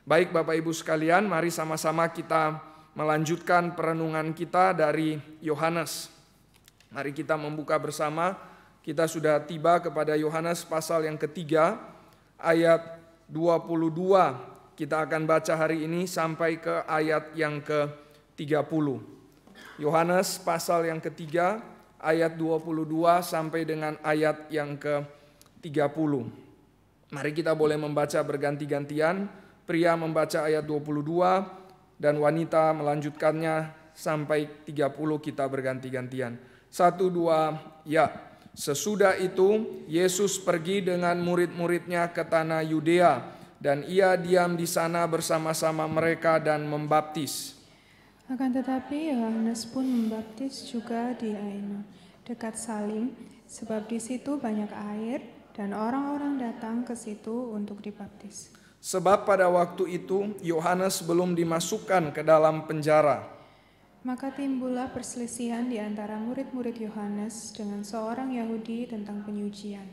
Baik Bapak Ibu sekalian, mari sama-sama kita melanjutkan perenungan kita dari Yohanes. Mari kita membuka bersama, kita sudah tiba kepada Yohanes pasal yang ketiga, ayat 22. Kita akan baca hari ini sampai ke ayat yang ke-30. Yohanes pasal yang ketiga, ayat 22 sampai dengan ayat yang ke-30. Mari kita boleh membaca berganti-gantian. Pria membaca ayat 22 dan wanita melanjutkannya sampai 30, kita berganti-gantian. 1, 2, ya. Sesudah itu Yesus pergi dengan murid-muridnya ke tanah Yudea dan ia diam di sana bersama-sama mereka dan membaptis. Akan tetapi Yohanes pun membaptis juga di Ainon, dekat Salim, sebab di situ banyak air dan orang-orang datang ke situ untuk dibaptis. Sebab pada waktu itu Yohanes belum dimasukkan ke dalam penjara. Maka timbullah perselisihan di antara murid-murid Yohanes dengan seorang Yahudi tentang penyucian.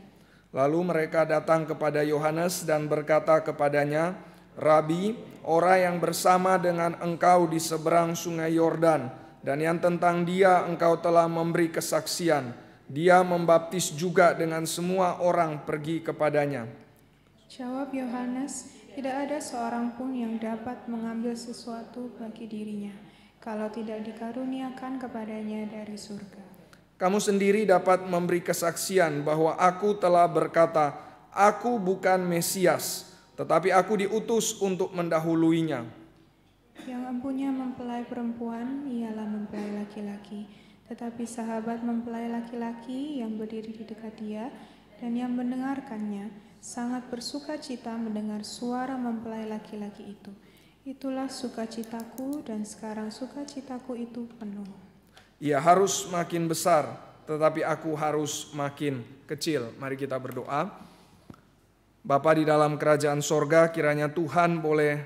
Lalu mereka datang kepada Yohanes dan berkata kepadanya, Rabi, orang yang bersama dengan engkau di seberang sungai Yordan, dan yang tentang dia engkau telah memberi kesaksian, dia membaptis juga dengan semua orang pergi kepadanya. Jawab Yohanes, tidak ada seorang pun yang dapat mengambil sesuatu bagi dirinya, kalau tidak dikaruniakan kepadanya dari surga. Kamu sendiri dapat memberi kesaksian bahwa aku telah berkata, aku bukan Mesias, tetapi aku diutus untuk mendahuluinya. Yang empunya mempelai perempuan ialah mempelai laki-laki, tetapi sahabat mempelai laki-laki yang berdiri di dekat dia dan yang mendengarkannya sangat bersuka cita mendengar suara mempelai laki-laki itu. Itulah sukacitaku dan sekarang sukacitaku itu penuh. Ia harus makin besar, tetapi aku harus makin kecil. Mari kita berdoa. Bapa di dalam kerajaan sorga, kiranya Tuhan boleh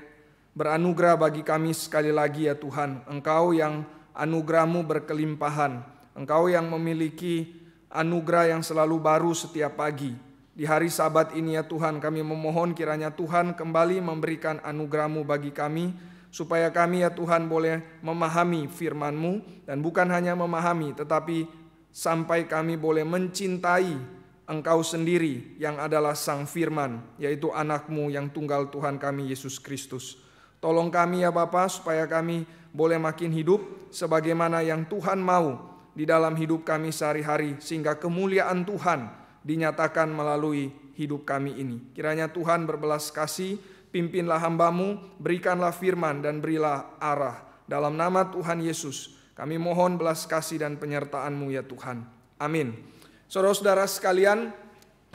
beranugerah bagi kami sekali lagi ya Tuhan. Engkau yang anugerahmu berkelimpahan. Engkau yang memiliki anugerah yang selalu baru setiap pagi. Di hari Sabat ini ya Tuhan, kami memohon kiranya Tuhan kembali memberikan anugerah-Mu bagi kami, supaya kami ya Tuhan boleh memahami firman-Mu, dan bukan hanya memahami, tetapi sampai kami boleh mencintai Engkau sendiri yang adalah Sang Firman, yaitu anak-Mu yang tunggal Tuhan kami Yesus Kristus. Tolong kami ya Bapa, supaya kami boleh makin hidup sebagaimana yang Tuhan mau di dalam hidup kami sehari-hari, sehingga kemuliaan Tuhan dinyatakan melalui hidup kami ini. Kiranya Tuhan berbelas kasih, pimpinlah hamba-Mu, berikanlah firman dan berilah arah. Dalam nama Tuhan Yesus, kami mohon belas kasih dan penyertaan-Mu ya Tuhan. Amin. Saudara-saudara sekalian,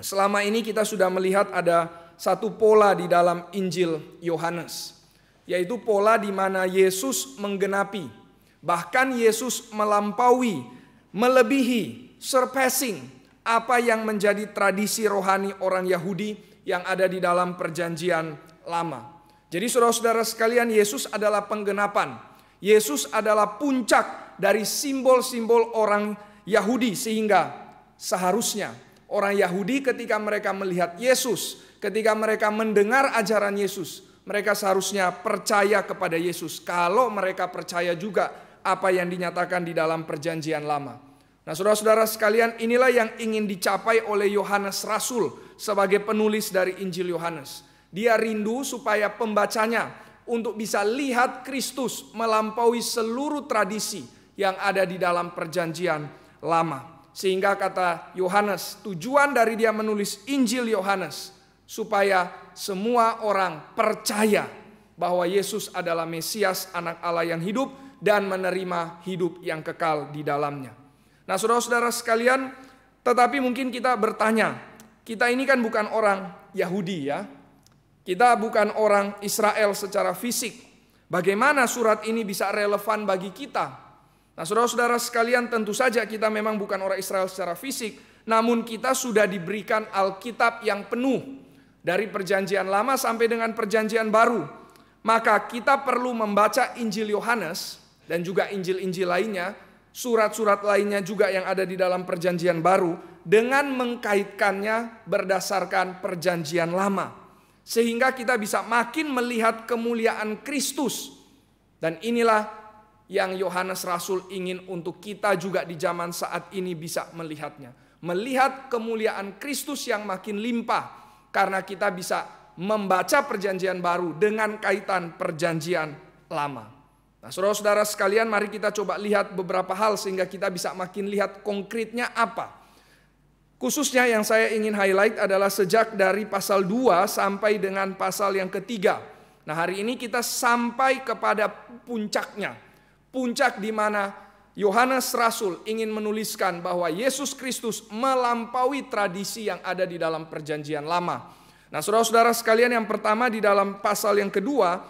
selama ini kita sudah melihat ada satu pola di dalam Injil Yohanes, yaitu pola di mana Yesus menggenapi, bahkan Yesus melampaui, melebihi, surpassing apa yang menjadi tradisi rohani orang Yahudi yang ada di dalam perjanjian lama. Jadi saudara-saudara sekalian, Yesus adalah penggenapan. Yesus adalah puncak dari simbol-simbol orang Yahudi, sehingga seharusnya orang Yahudi ketika mereka melihat Yesus, ketika mereka mendengar ajaran Yesus, mereka seharusnya percaya kepada Yesus kalau mereka percaya juga apa yang dinyatakan di dalam perjanjian lama. Nah saudara-saudara sekalian, inilah yang ingin dicapai oleh Yohanes Rasul sebagai penulis dari Injil Yohanes. Dia rindu supaya pembacanya untuk bisa lihat Kristus melampaui seluruh tradisi yang ada di dalam perjanjian lama. Sehingga kata Yohanes, tujuan dari dia menulis Injil Yohanes supaya semua orang percaya bahwa Yesus adalah Mesias, anak Allah yang hidup dan menerima hidup yang kekal di dalamnya. Nah saudara-saudara sekalian, tetapi mungkin kita bertanya, kita ini kan bukan orang Yahudi ya, kita bukan orang Israel secara fisik, bagaimana surat ini bisa relevan bagi kita? Nah saudara-saudara sekalian, tentu saja kita memang bukan orang Israel secara fisik, namun kita sudah diberikan Alkitab yang penuh, dari perjanjian lama sampai dengan perjanjian baru. Maka kita perlu membaca Injil Yohanes dan juga Injil-Injil lainnya, surat-surat lainnya juga yang ada di dalam perjanjian baru, dengan mengkaitkannya berdasarkan perjanjian lama. sehingga kita bisa makin melihat kemuliaan Kristus. Dan inilah yang Yohanes Rasul ingin untuk kita juga di zaman saat ini bisa melihatnya. Melihat kemuliaan Kristus yang makin limpah, karena kita bisa membaca perjanjian baru dengan kaitan perjanjian lama. Nah, saudara-saudara sekalian, mari kita coba lihat beberapa hal sehingga kita bisa makin lihat konkretnya apa. Khususnya yang saya ingin highlight adalah sejak dari pasal 2 sampai dengan pasal yang ketiga. Nah, hari ini kita sampai kepada puncaknya. Puncak di mana Yohanes Rasul ingin menuliskan bahwa Yesus Kristus melampaui tradisi yang ada di dalam perjanjian lama. Nah, saudara-saudara sekalian, yang pertama di dalam pasal yang kedua,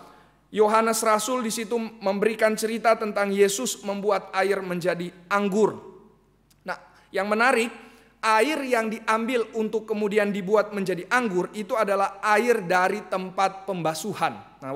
Yohanes Rasul di situ memberikan cerita tentang Yesus membuat air menjadi anggur. Nah, yang menarik, air yang diambil untuk kemudian dibuat menjadi anggur itu adalah air dari tempat pembasuhan. Nah,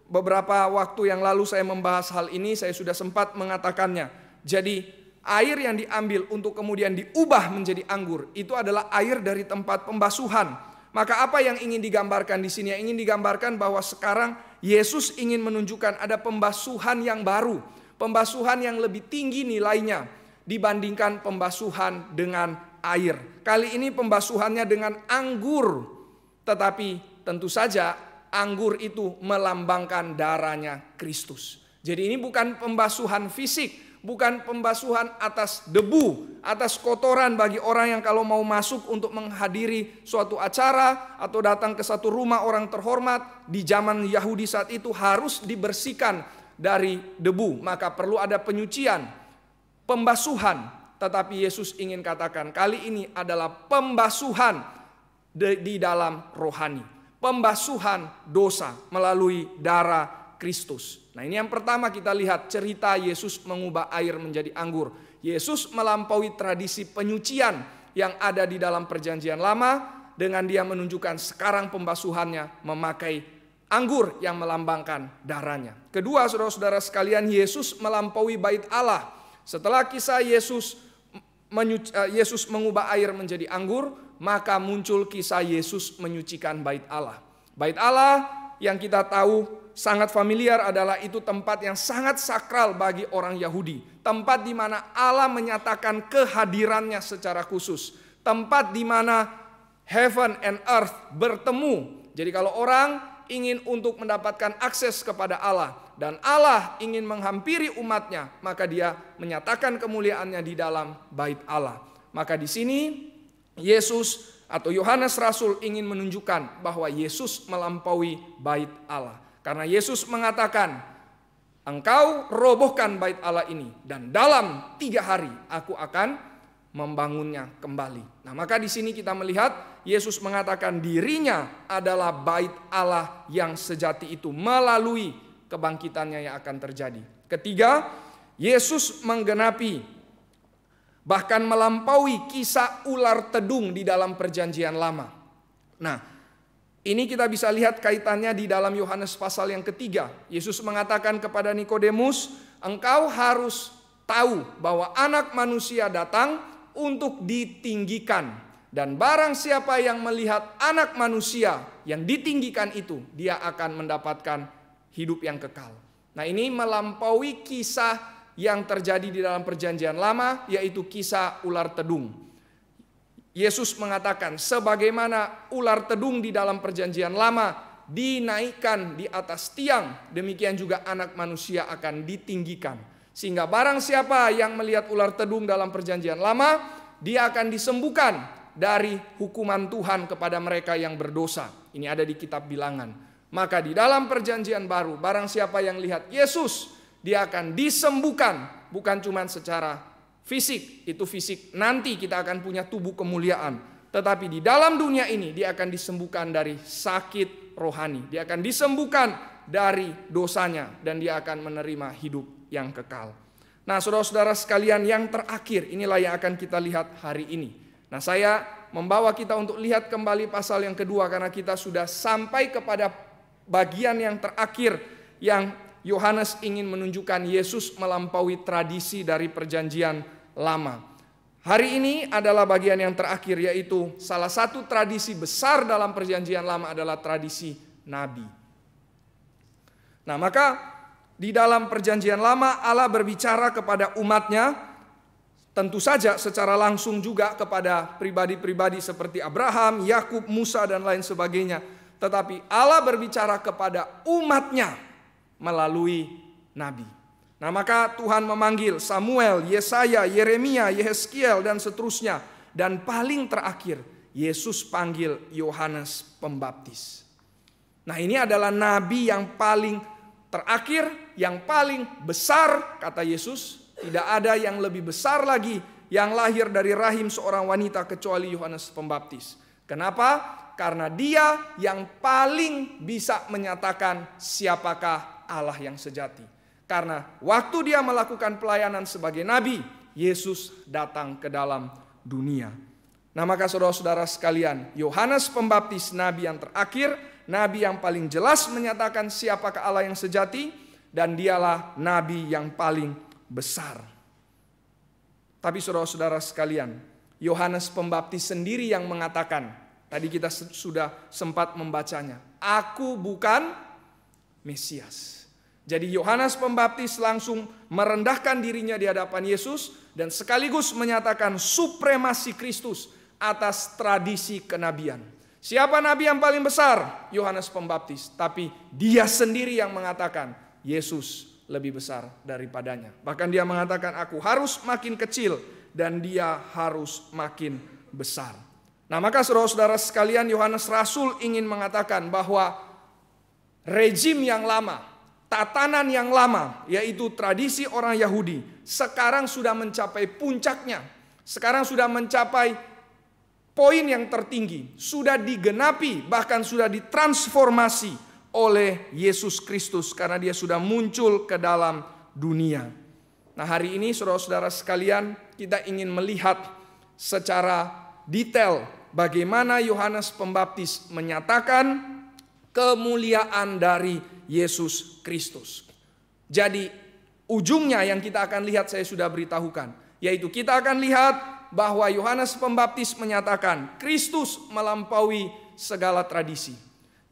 beberapa waktu yang lalu saya membahas hal ini, saya sudah sempat mengatakannya. Jadi air yang diambil untuk kemudian diubah menjadi anggur itu adalah air dari tempat pembasuhan. Maka apa yang ingin digambarkan di sini? Yang ingin digambarkan bahwa sekarang Yesus ingin menunjukkan ada pembasuhan yang baru, pembasuhan yang lebih tinggi nilainya dibandingkan pembasuhan dengan air. Kali ini pembasuhannya dengan anggur, tetapi tentu saja anggur itu melambangkan darahnya Kristus. Jadi ini bukan pembasuhan fisik, bukan pembasuhan atas debu, atas kotoran bagi orang yang kalau mau masuk untuk menghadiri suatu acara atau datang ke satu rumah orang terhormat di zaman Yahudi saat itu harus dibersihkan dari debu, maka perlu ada penyucian, pembasuhan. Tetapi Yesus ingin katakan kali ini adalah pembasuhan di dalam rohani, pembasuhan dosa melalui darah Kristus. Nah, ini yang pertama kita lihat cerita Yesus mengubah air menjadi anggur. Yesus melampaui tradisi penyucian yang ada di dalam perjanjian lama dengan dia menunjukkan sekarang pembasuhannya memakai anggur yang melambangkan darahnya. Kedua, saudara-saudara sekalian, Yesus melampaui bait Allah. Setelah kisah Yesus mengubah air menjadi anggur, maka muncul kisah Yesus menyucikan bait Allah. Bait Allah yang kita tahu sangat familiar adalah itu tempat yang sangat sakral bagi orang Yahudi. Tempat di mana Allah menyatakan kehadirannya secara khusus. Tempat di mana heaven and earth bertemu. Jadi kalau orang ingin untuk mendapatkan akses kepada Allah dan Allah ingin menghampiri umatnya, maka dia menyatakan kemuliaannya di dalam bait Allah. Maka di sini Yesus atau Yohanes Rasul ingin menunjukkan bahwa Yesus melampaui bait Allah. Karena Yesus mengatakan, engkau robohkan bait Allah ini dan dalam 3 hari aku akan membangunnya kembali. Nah, maka di sini kita melihat Yesus mengatakan dirinya adalah bait Allah yang sejati itu melalui kebangkitannya yang akan terjadi. Ketiga, Yesus menggenapi bahkan melampaui kisah ular tedung di dalam perjanjian lama. Nah, ini kita bisa lihat kaitannya di dalam Yohanes pasal yang ketiga. Yesus mengatakan kepada Nikodemus, engkau harus tahu bahwa anak manusia datang untuk ditinggikan. Dan barang siapa yang melihat anak manusia yang ditinggikan itu, dia akan mendapatkan hidup yang kekal. Nah, ini melampaui kisah yang terjadi di dalam perjanjian lama, yaitu kisah ular tedung. Yesus mengatakan sebagaimana ular tedung di dalam perjanjian lama dinaikkan di atas tiang, demikian juga anak manusia akan ditinggikan. Sehingga barang siapa yang melihat ular tedung dalam perjanjian lama, dia akan disembuhkan dari hukuman Tuhan kepada mereka yang berdosa. Ini ada di kitab Bilangan. Maka di dalam perjanjian baru, barang siapa yang lihat Yesus, dia akan disembuhkan, bukan cuma secara fisik, itu fisik nanti kita akan punya tubuh kemuliaan. Tetapi di dalam dunia ini dia akan disembuhkan dari sakit rohani. Dia akan disembuhkan dari dosanya dan dia akan menerima hidup yang kekal. Nah, saudara-saudara sekalian, yang terakhir inilah yang akan kita lihat hari ini. Nah, saya membawa kita untuk lihat kembali pasal yang kedua karena kita sudah sampai kepada bagian yang terakhir yang Yohanes ingin menunjukkan Yesus melampaui tradisi dari perjanjian lama. Hari ini adalah bagian yang terakhir, yaitu salah satu tradisi besar dalam Perjanjian Lama adalah tradisi nabi. Nah, maka di dalam Perjanjian Lama Allah berbicara kepada umatnya, tentu saja secara langsung juga kepada pribadi-pribadi seperti Abraham, Yakub, Musa, dan lain sebagainya. Tetapi Allah berbicara kepada umatnya melalui nabi. Nah, maka Tuhan memanggil Samuel, Yesaya, Yeremia, Yehezkiel, dan seterusnya. Dan paling terakhir, Yesus panggil Yohanes Pembaptis. Nah, ini adalah nabi yang paling terakhir, yang paling besar, kata Yesus. Tidak ada yang lebih besar lagi yang lahir dari rahim seorang wanita kecuali Yohanes Pembaptis. Kenapa? Karena dia yang paling bisa menyatakan siapakah Allah yang sejati. Karena waktu dia melakukan pelayanan sebagai nabi, Yesus datang ke dalam dunia. Nah, maka saudara-saudara sekalian, Yohanes Pembaptis nabi yang terakhir, nabi yang paling jelas menyatakan siapakah Allah yang sejati, dan dialah nabi yang paling besar. Tapi saudara-saudara sekalian, Yohanes Pembaptis sendiri yang mengatakan, tadi kita sudah sempat membacanya, aku bukan Mesias. Jadi Yohanes Pembaptis langsung merendahkan dirinya di hadapan Yesus dan sekaligus menyatakan supremasi Kristus atas tradisi kenabian. Siapa nabi yang paling besar? Yohanes Pembaptis. Tapi dia sendiri yang mengatakan Yesus lebih besar daripadanya. Bahkan dia mengatakan aku harus makin kecil dan dia harus makin besar. Nah, maka saudara-saudara sekalian, Yohanes Rasul ingin mengatakan bahwa rejim yang lama, tatanan yang lama, yaitu tradisi orang Yahudi, sekarang sudah mencapai puncaknya. Sekarang sudah mencapai poin yang tertinggi. Sudah digenapi, bahkan sudah ditransformasi oleh Yesus Kristus. Karena dia sudah muncul ke dalam dunia. Nah, hari ini saudara-saudara sekalian, kita ingin melihat secara detail bagaimana Yohanes Pembaptis menyatakan kemuliaan dari Yesus Kristus. Jadi ujungnya yang kita akan lihat saya sudah beritahukan, yaitu kita akan lihat bahwa Yohanes Pembaptis menyatakan Kristus melampaui segala tradisi.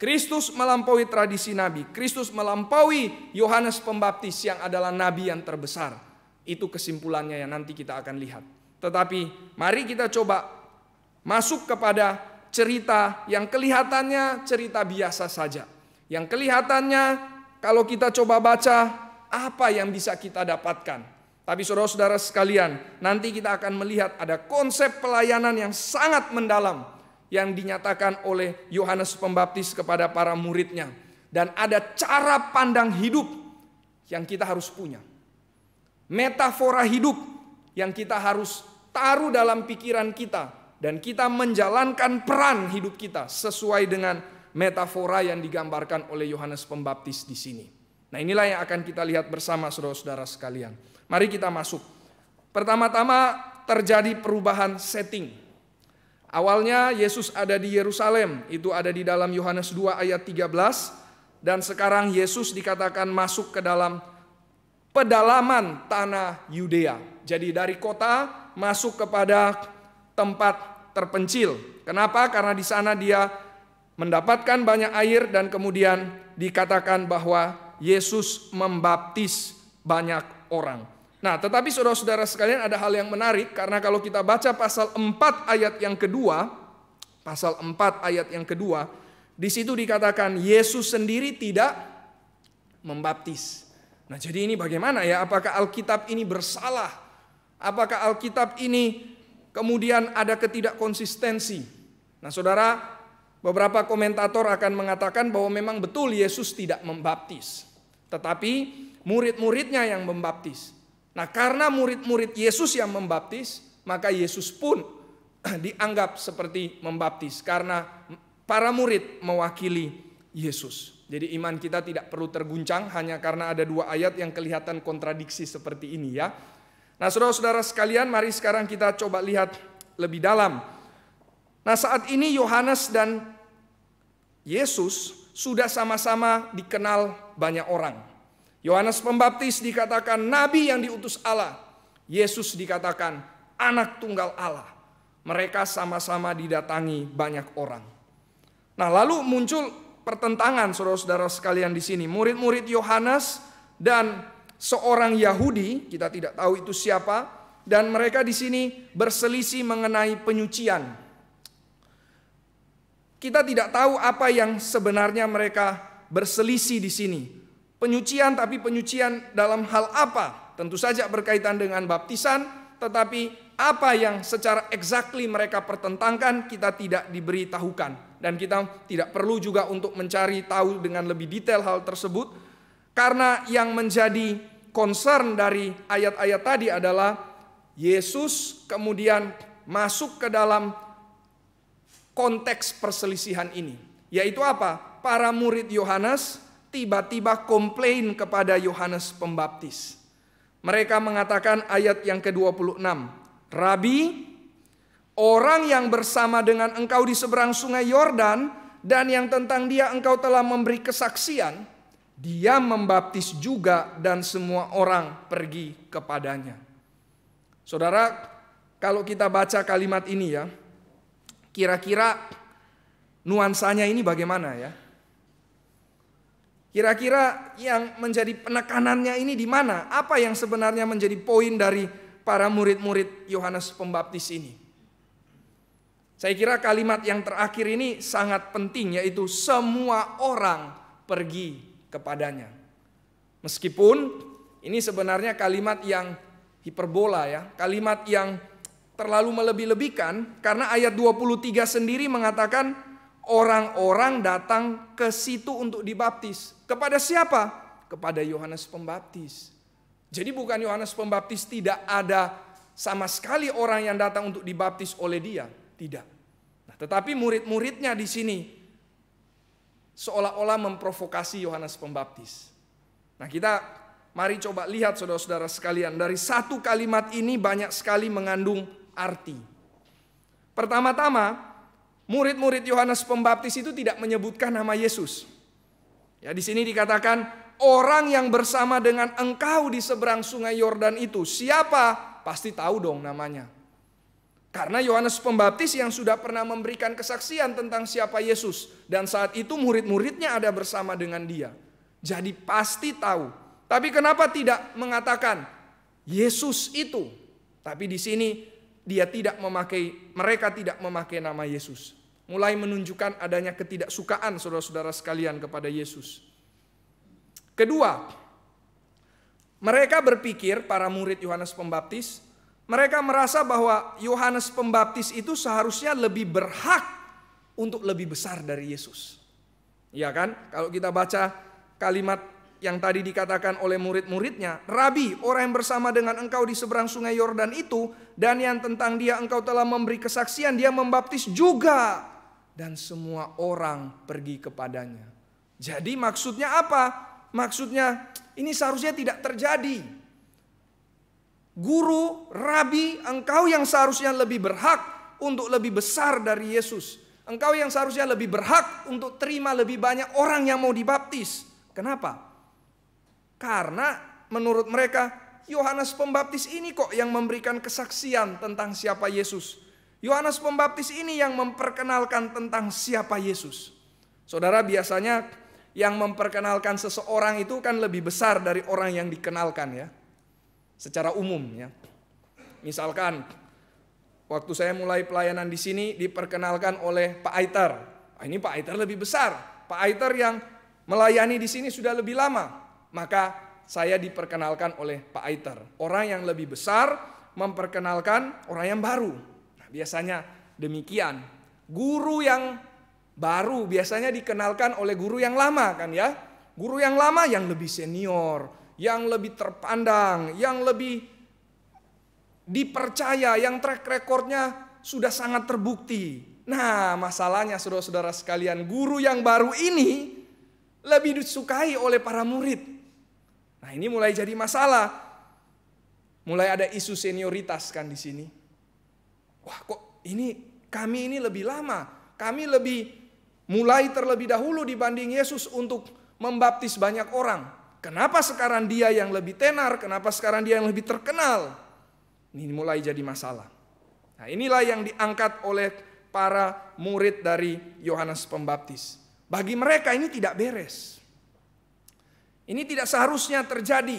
Kristus melampaui tradisi nabi. Kristus melampaui Yohanes Pembaptis yang adalah nabi yang terbesar. Itu kesimpulannya yang nanti kita akan lihat. Tetapi mari kita coba masuk kepada cerita yang kelihatannya cerita biasa saja. Yang kelihatannya kalau kita coba baca, apa yang bisa kita dapatkan. Tapi saudara-saudara sekalian, nanti kita akan melihat ada konsep pelayanan yang sangat mendalam yang dinyatakan oleh Yohanes Pembaptis kepada para muridnya. Dan ada cara pandang hidup yang kita harus punya. Metafora hidup yang kita harus taruh dalam pikiran kita. Dan kita menjalankan peran hidup kita sesuai dengan metafora yang digambarkan oleh Yohanes Pembaptis di sini. Nah, inilah yang akan kita lihat bersama saudara-saudara sekalian. Mari kita masuk. Pertama-tama terjadi perubahan setting. Awalnya Yesus ada di Yerusalem, itu ada di dalam Yohanes 2 ayat 13. Dan sekarang Yesus dikatakan masuk ke dalam pedalaman tanah Yudea. Jadi dari kota masuk kepada tempat terpencil. Kenapa? Karena di sana dia mendapatkan banyak air dan kemudian dikatakan bahwa Yesus membaptis banyak orang. Nah, tetapi saudara-saudara sekalian ada hal yang menarik karena kalau kita baca pasal 4 ayat yang kedua, di situ dikatakan Yesus sendiri tidak membaptis. Nah, jadi ini bagaimana ya? Apakah Alkitab ini bersalah? Apakah Alkitab ini kemudian ada ketidakkonsistensi? Nah, saudara, beberapa komentator akan mengatakan bahwa memang betul Yesus tidak membaptis. Tetapi murid-muridnya yang membaptis. Nah, karena murid-murid Yesus yang membaptis, maka Yesus pun dianggap seperti membaptis. Karena para murid mewakili Yesus. Jadi iman kita tidak perlu terguncang hanya karena ada 2 ayat yang kelihatan kontradiksi seperti ini ya. Nah, saudara-saudara sekalian, mari sekarang kita coba lihat lebih dalam. Nah, saat ini Yohanes dan Yesus sudah sama-sama dikenal banyak orang. Yohanes Pembaptis dikatakan nabi yang diutus Allah. Yesus dikatakan Anak tunggal Allah. Mereka sama-sama didatangi banyak orang. Nah, lalu muncul pertentangan saudara-saudara sekalian di sini. Murid-murid Yohanes dan seorang Yahudi, kita tidak tahu itu siapa, dan mereka di sini berselisih mengenai penyucian. Kita tidak tahu apa yang sebenarnya mereka berselisih di sini. Penyucian, tapi penyucian dalam hal apa? Tentu saja berkaitan dengan baptisan, tetapi apa yang secara exactly mereka pertentangkan kita tidak diberitahukan. Dan kita tidak perlu juga untuk mencari tahu dengan lebih detail hal tersebut. Karena yang menjadi concern dari ayat-ayat tadi adalah Yesus kemudian masuk ke dalam konteks perselisihan ini. Yaitu apa? Para murid Yohanes tiba-tiba komplain kepada Yohanes Pembaptis. Mereka mengatakan ayat yang ke-26. Rabi, orang yang bersama dengan engkau di seberang sungai Yordan dan yang tentang dia engkau telah memberi kesaksian, dia membaptis juga dan semua orang pergi kepadanya. Saudara, kalau kita baca kalimat ini ya, kira-kira nuansanya ini bagaimana ya? Kira-kira yang menjadi penekanannya ini di mana? Apa yang sebenarnya menjadi poin dari para murid-murid Yohanes Pembaptis ini? Saya kira kalimat yang terakhir ini sangat penting, yaitu semua orang pergi kepadanya. Meskipun ini sebenarnya kalimat yang hiperbola ya, kalimat yang terlalu melebih-lebihkan, karena ayat 23 sendiri mengatakan orang-orang datang ke situ untuk dibaptis. Kepada siapa? Kepada Yohanes Pembaptis. Jadi bukan Yohanes Pembaptis tidak ada sama sekali orang yang datang untuk dibaptis oleh dia. Tidak. Nah, tetapi murid-muridnya di sini seolah-olah memprovokasi Yohanes Pembaptis. Nah, kita mari coba lihat saudara-saudara sekalian. Dari satu kalimat ini banyak sekali mengandung arti. Pertama-tama, murid-murid Yohanes Pembaptis itu tidak menyebutkan nama Yesus. Ya, di sini dikatakan orang yang bersama dengan engkau di seberang sungai Yordan itu siapa? Pasti tahu dong namanya. Karena Yohanes Pembaptis yang sudah pernah memberikan kesaksian tentang siapa Yesus, dan saat itu murid-muridnya ada bersama dengan dia. Jadi pasti tahu. Tapi kenapa tidak mengatakan Yesus itu? Tapi di sini mereka tidak memakai nama Yesus. Mulai menunjukkan adanya ketidaksukaan saudara-saudara sekalian kepada Yesus. Kedua, mereka berpikir, para murid Yohanes Pembaptis, mereka merasa bahwa Yohanes Pembaptis itu seharusnya lebih berhak untuk lebih besar dari Yesus. Ya kan? Kalau kita baca kalimat yang tadi dikatakan oleh murid-muridnya, Rabi, orang yang bersama dengan engkau di seberang sungai Yordan itu, dan yang tentang dia engkau telah memberi kesaksian, dia membaptis juga. Dan semua orang pergi kepadanya. Jadi maksudnya apa? Maksudnya ini seharusnya tidak terjadi. Guru, Rabi, engkau yang seharusnya lebih berhak untuk lebih besar dari Yesus. Engkau yang seharusnya lebih berhak untuk terima lebih banyak orang yang mau dibaptis. Kenapa? Karena menurut mereka Yohanes Pembaptis ini kok yang memberikan kesaksian tentang siapa Yesus. Yohanes Pembaptis ini yang memperkenalkan tentang siapa Yesus. Saudara, biasanya yang memperkenalkan seseorang itu kan lebih besar dari orang yang dikenalkan ya. Secara umum ya. Misalkan waktu saya mulai pelayanan di sini diperkenalkan oleh Pak Aiter. Ini Pak Aiter lebih besar. Pak Aiter yang melayani di sini sudah lebih lama. Maka saya diperkenalkan oleh Pak Aiter. Orang yang lebih besar memperkenalkan orang yang baru. Biasanya demikian. Guru yang baru biasanya dikenalkan oleh guru yang lama kan ya. Guru yang lama yang lebih senior, yang lebih terpandang, yang lebih dipercaya, yang track recordnya sudah sangat terbukti. Nah, masalahnya saudara-saudara sekalian, guru yang baru ini lebih disukai oleh para murid. Nah, ini mulai jadi masalah. Mulai ada isu senioritas kan di sini. Wah, kok kami ini lebih lama, kami lebih mulai terlebih dahulu dibanding Yesus untuk membaptis banyak orang. Kenapa sekarang dia yang lebih tenar, kenapa sekarang dia yang lebih terkenal? Ini mulai jadi masalah. Nah, inilah yang diangkat oleh para murid dari Yohanes Pembaptis. Bagi mereka ini tidak beres. Ini tidak seharusnya terjadi.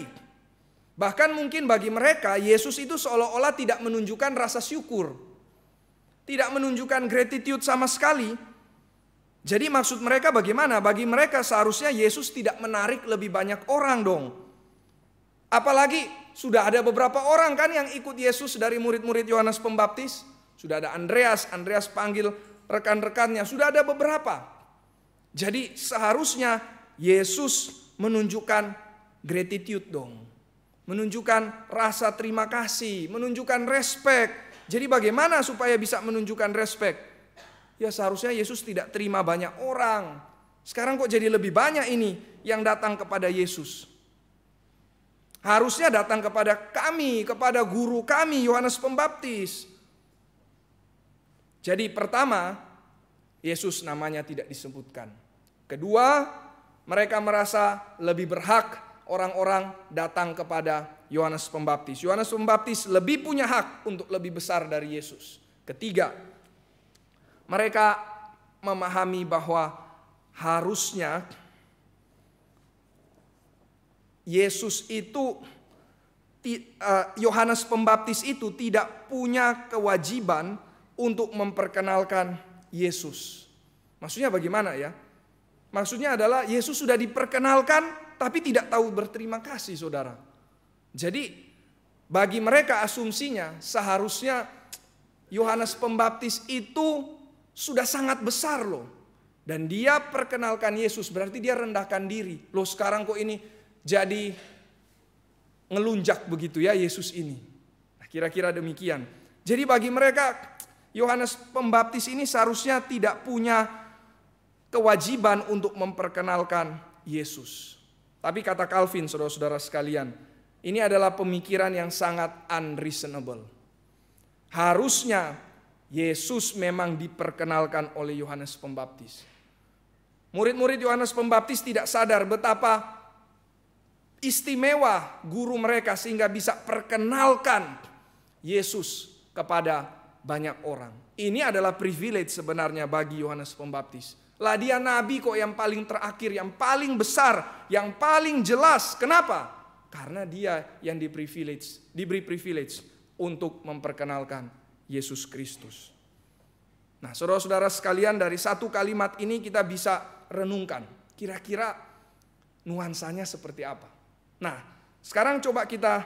Bahkan mungkin bagi mereka Yesus itu seolah-olah tidak menunjukkan rasa syukur. Tidak menunjukkan gratitude sama sekali. Jadi maksud mereka bagaimana? Bagi mereka seharusnya Yesus tidak menarik lebih banyak orang dong. Apalagi sudah ada beberapa orang kan yang ikut Yesus dari murid-murid Yohanes Pembaptis. Sudah ada Andreas panggil rekan-rekannya, sudah ada beberapa. Jadi seharusnya Yesus menunjukkan gratitude dong. Menunjukkan rasa terima kasih, menunjukkan respect. Jadi bagaimana supaya bisa menunjukkan respect? Ya seharusnya Yesus tidak terima banyak orang. Sekarang kok jadi lebih banyak ini yang datang kepada Yesus. Harusnya datang kepada kami, kepada guru kami Yohanes Pembaptis. Jadi pertama, Yesus namanya tidak disebutkan. Kedua, mereka merasa lebih berhak orang-orang datang kepada Yohanes Pembaptis. Yohanes Pembaptis lebih punya hak untuk lebih besar dari Yesus. Ketiga, mereka memahami bahwa harusnya Yesus itu, Yohanes Pembaptis itu tidak punya kewajiban untuk memperkenalkan Yesus. Maksudnya bagaimana ya? Maksudnya adalah Yesus sudah diperkenalkan tapi tidak tahu berterima kasih, saudara. Jadi bagi mereka asumsinya seharusnya Yohanes Pembaptis itu sudah sangat besar loh. Dan dia perkenalkan Yesus, berarti dia rendahkan diri. Loh sekarang kok ini jadi ngelunjak begitu ya Yesus ini. Nah, kira-kira demikian. Jadi bagi mereka Yohanes Pembaptis ini seharusnya tidak punya kewajiban untuk memperkenalkan Yesus. Tapi kata Calvin, saudara-saudara sekalian, ini adalah pemikiran yang sangat unreasonable. Harusnya Yesus memang diperkenalkan oleh Yohanes Pembaptis. Murid-murid Yohanes Pembaptis tidak sadar betapa istimewa guru mereka sehingga bisa perkenalkan Yesus kepada banyak orang. Ini adalah privilege sebenarnya bagi Yohanes Pembaptis. Lah dia nabi kok yang paling terakhir, yang paling besar, yang paling jelas. Kenapa? Karena dia yang diberi privilege untuk memperkenalkan Yesus Kristus. Nah, saudara-saudara sekalian, dari satu kalimat ini kita bisa renungkan. Kira-kira nuansanya seperti apa? Nah, sekarang coba kita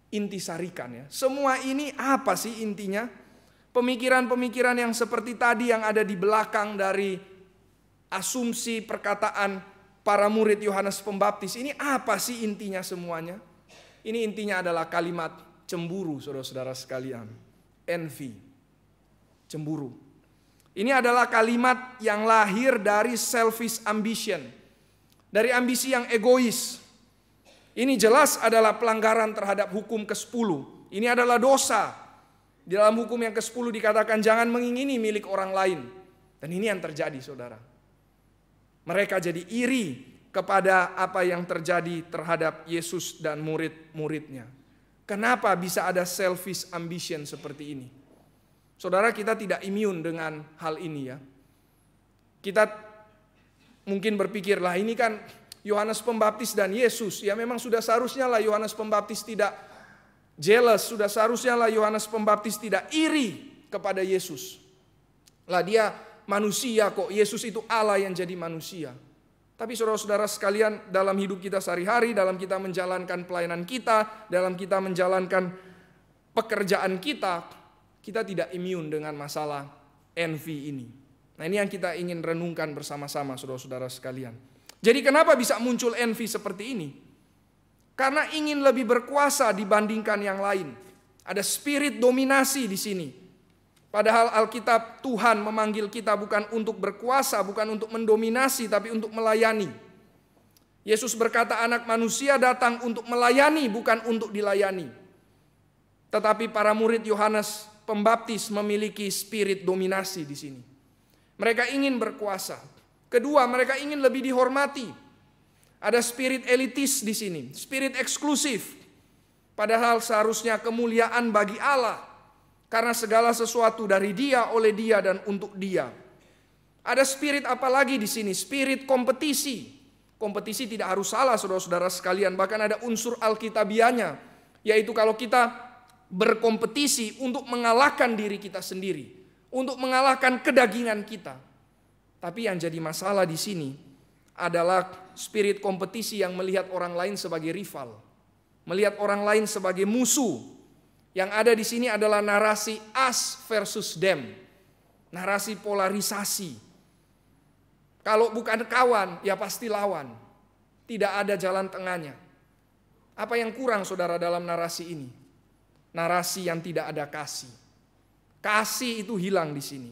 intisarikan ya. Semua ini apa sih intinya? Pemikiran-pemikiran yang seperti tadi yang ada di belakang dari asumsi perkataan para murid Yohanes Pembaptis. Ini apa sih intinya semuanya? Ini intinya adalah kalimat cemburu, saudara-saudara sekalian. Envy, cemburu. Ini adalah kalimat yang lahir dari selfish ambition, dari ambisi yang egois. Ini jelas adalah pelanggaran terhadap hukum ke-10. Ini adalah dosa. Di dalam hukum yang ke-10 dikatakan jangan mengingini milik orang lain. Dan ini yang terjadi, saudara. Mereka jadi iri kepada apa yang terjadi terhadap Yesus dan murid-muridnya. Kenapa bisa ada selfish ambition seperti ini? Saudara, kita tidak imun dengan hal ini ya. Kita mungkin berpikir, lah ini kan Yohanes Pembaptis dan Yesus. Ya memang sudah seharusnya lah Yohanes Pembaptis tidak jealous. Sudah seharusnya lah Yohanes Pembaptis tidak iri kepada Yesus. Lah dia manusia kok, Yesus itu Allah yang jadi manusia. Tapi saudara-saudara sekalian, dalam hidup kita sehari-hari, dalam kita menjalankan pelayanan kita, dalam kita menjalankan pekerjaan kita tidak imun dengan masalah envy ini. Nah, ini yang kita ingin renungkan bersama-sama, saudara-saudara sekalian. Jadi kenapa bisa muncul envy seperti ini? Karena ingin lebih berkuasa dibandingkan yang lain. Ada spirit dominasi di sini. Padahal Alkitab, Tuhan memanggil kita bukan untuk berkuasa, bukan untuk mendominasi, tapi untuk melayani. Yesus berkata, anak manusia datang untuk melayani, bukan untuk dilayani. Tetapi para murid Yohanes Pembaptis memiliki spirit dominasi di sini. Mereka ingin berkuasa. Kedua, mereka ingin lebih dihormati. Ada spirit elitis di sini, spirit eksklusif. Padahal seharusnya kemuliaan bagi Allah. Karena segala sesuatu dari Dia, oleh Dia, dan untuk Dia. Ada spirit apa lagi di sini? Spirit kompetisi. Kompetisi tidak harus salah, saudara-saudara sekalian. Bahkan ada unsur alkitabianya, yaitu kalau kita berkompetisi untuk mengalahkan diri kita sendiri, untuk mengalahkan kedagingan kita. Tapi yang jadi masalah di sini adalah spirit kompetisi yang melihat orang lain sebagai rival, melihat orang lain sebagai musuh. Yang ada di sini adalah narasi us versus them, narasi polarisasi. Kalau bukan kawan, ya pasti lawan. Tidak ada jalan tengahnya. Apa yang kurang, saudara, dalam narasi ini? Narasi yang tidak ada kasih. Kasih itu hilang di sini.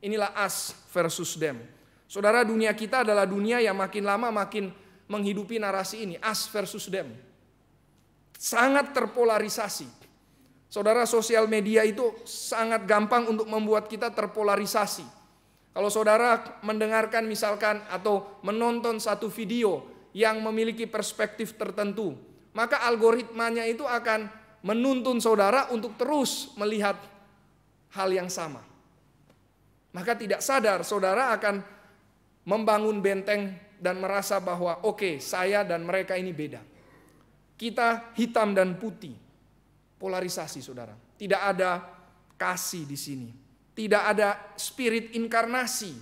Inilah us versus them. Saudara, dunia kita adalah dunia yang makin lama makin menghidupi narasi ini, us versus them. Sangat terpolarisasi. Saudara, sosial media itu sangat gampang untuk membuat kita terpolarisasi. Kalau saudara mendengarkan misalkan atau menonton satu video yang memiliki perspektif tertentu, maka algoritmanya itu akan menuntun saudara untuk terus melihat hal yang sama. Maka tidak sadar saudara akan membangun benteng dan merasa bahwa oke, saya dan mereka ini beda. Kita hitam dan putih. Polarisasi, saudara. Tidak ada kasih di sini. Tidak ada spirit inkarnasi.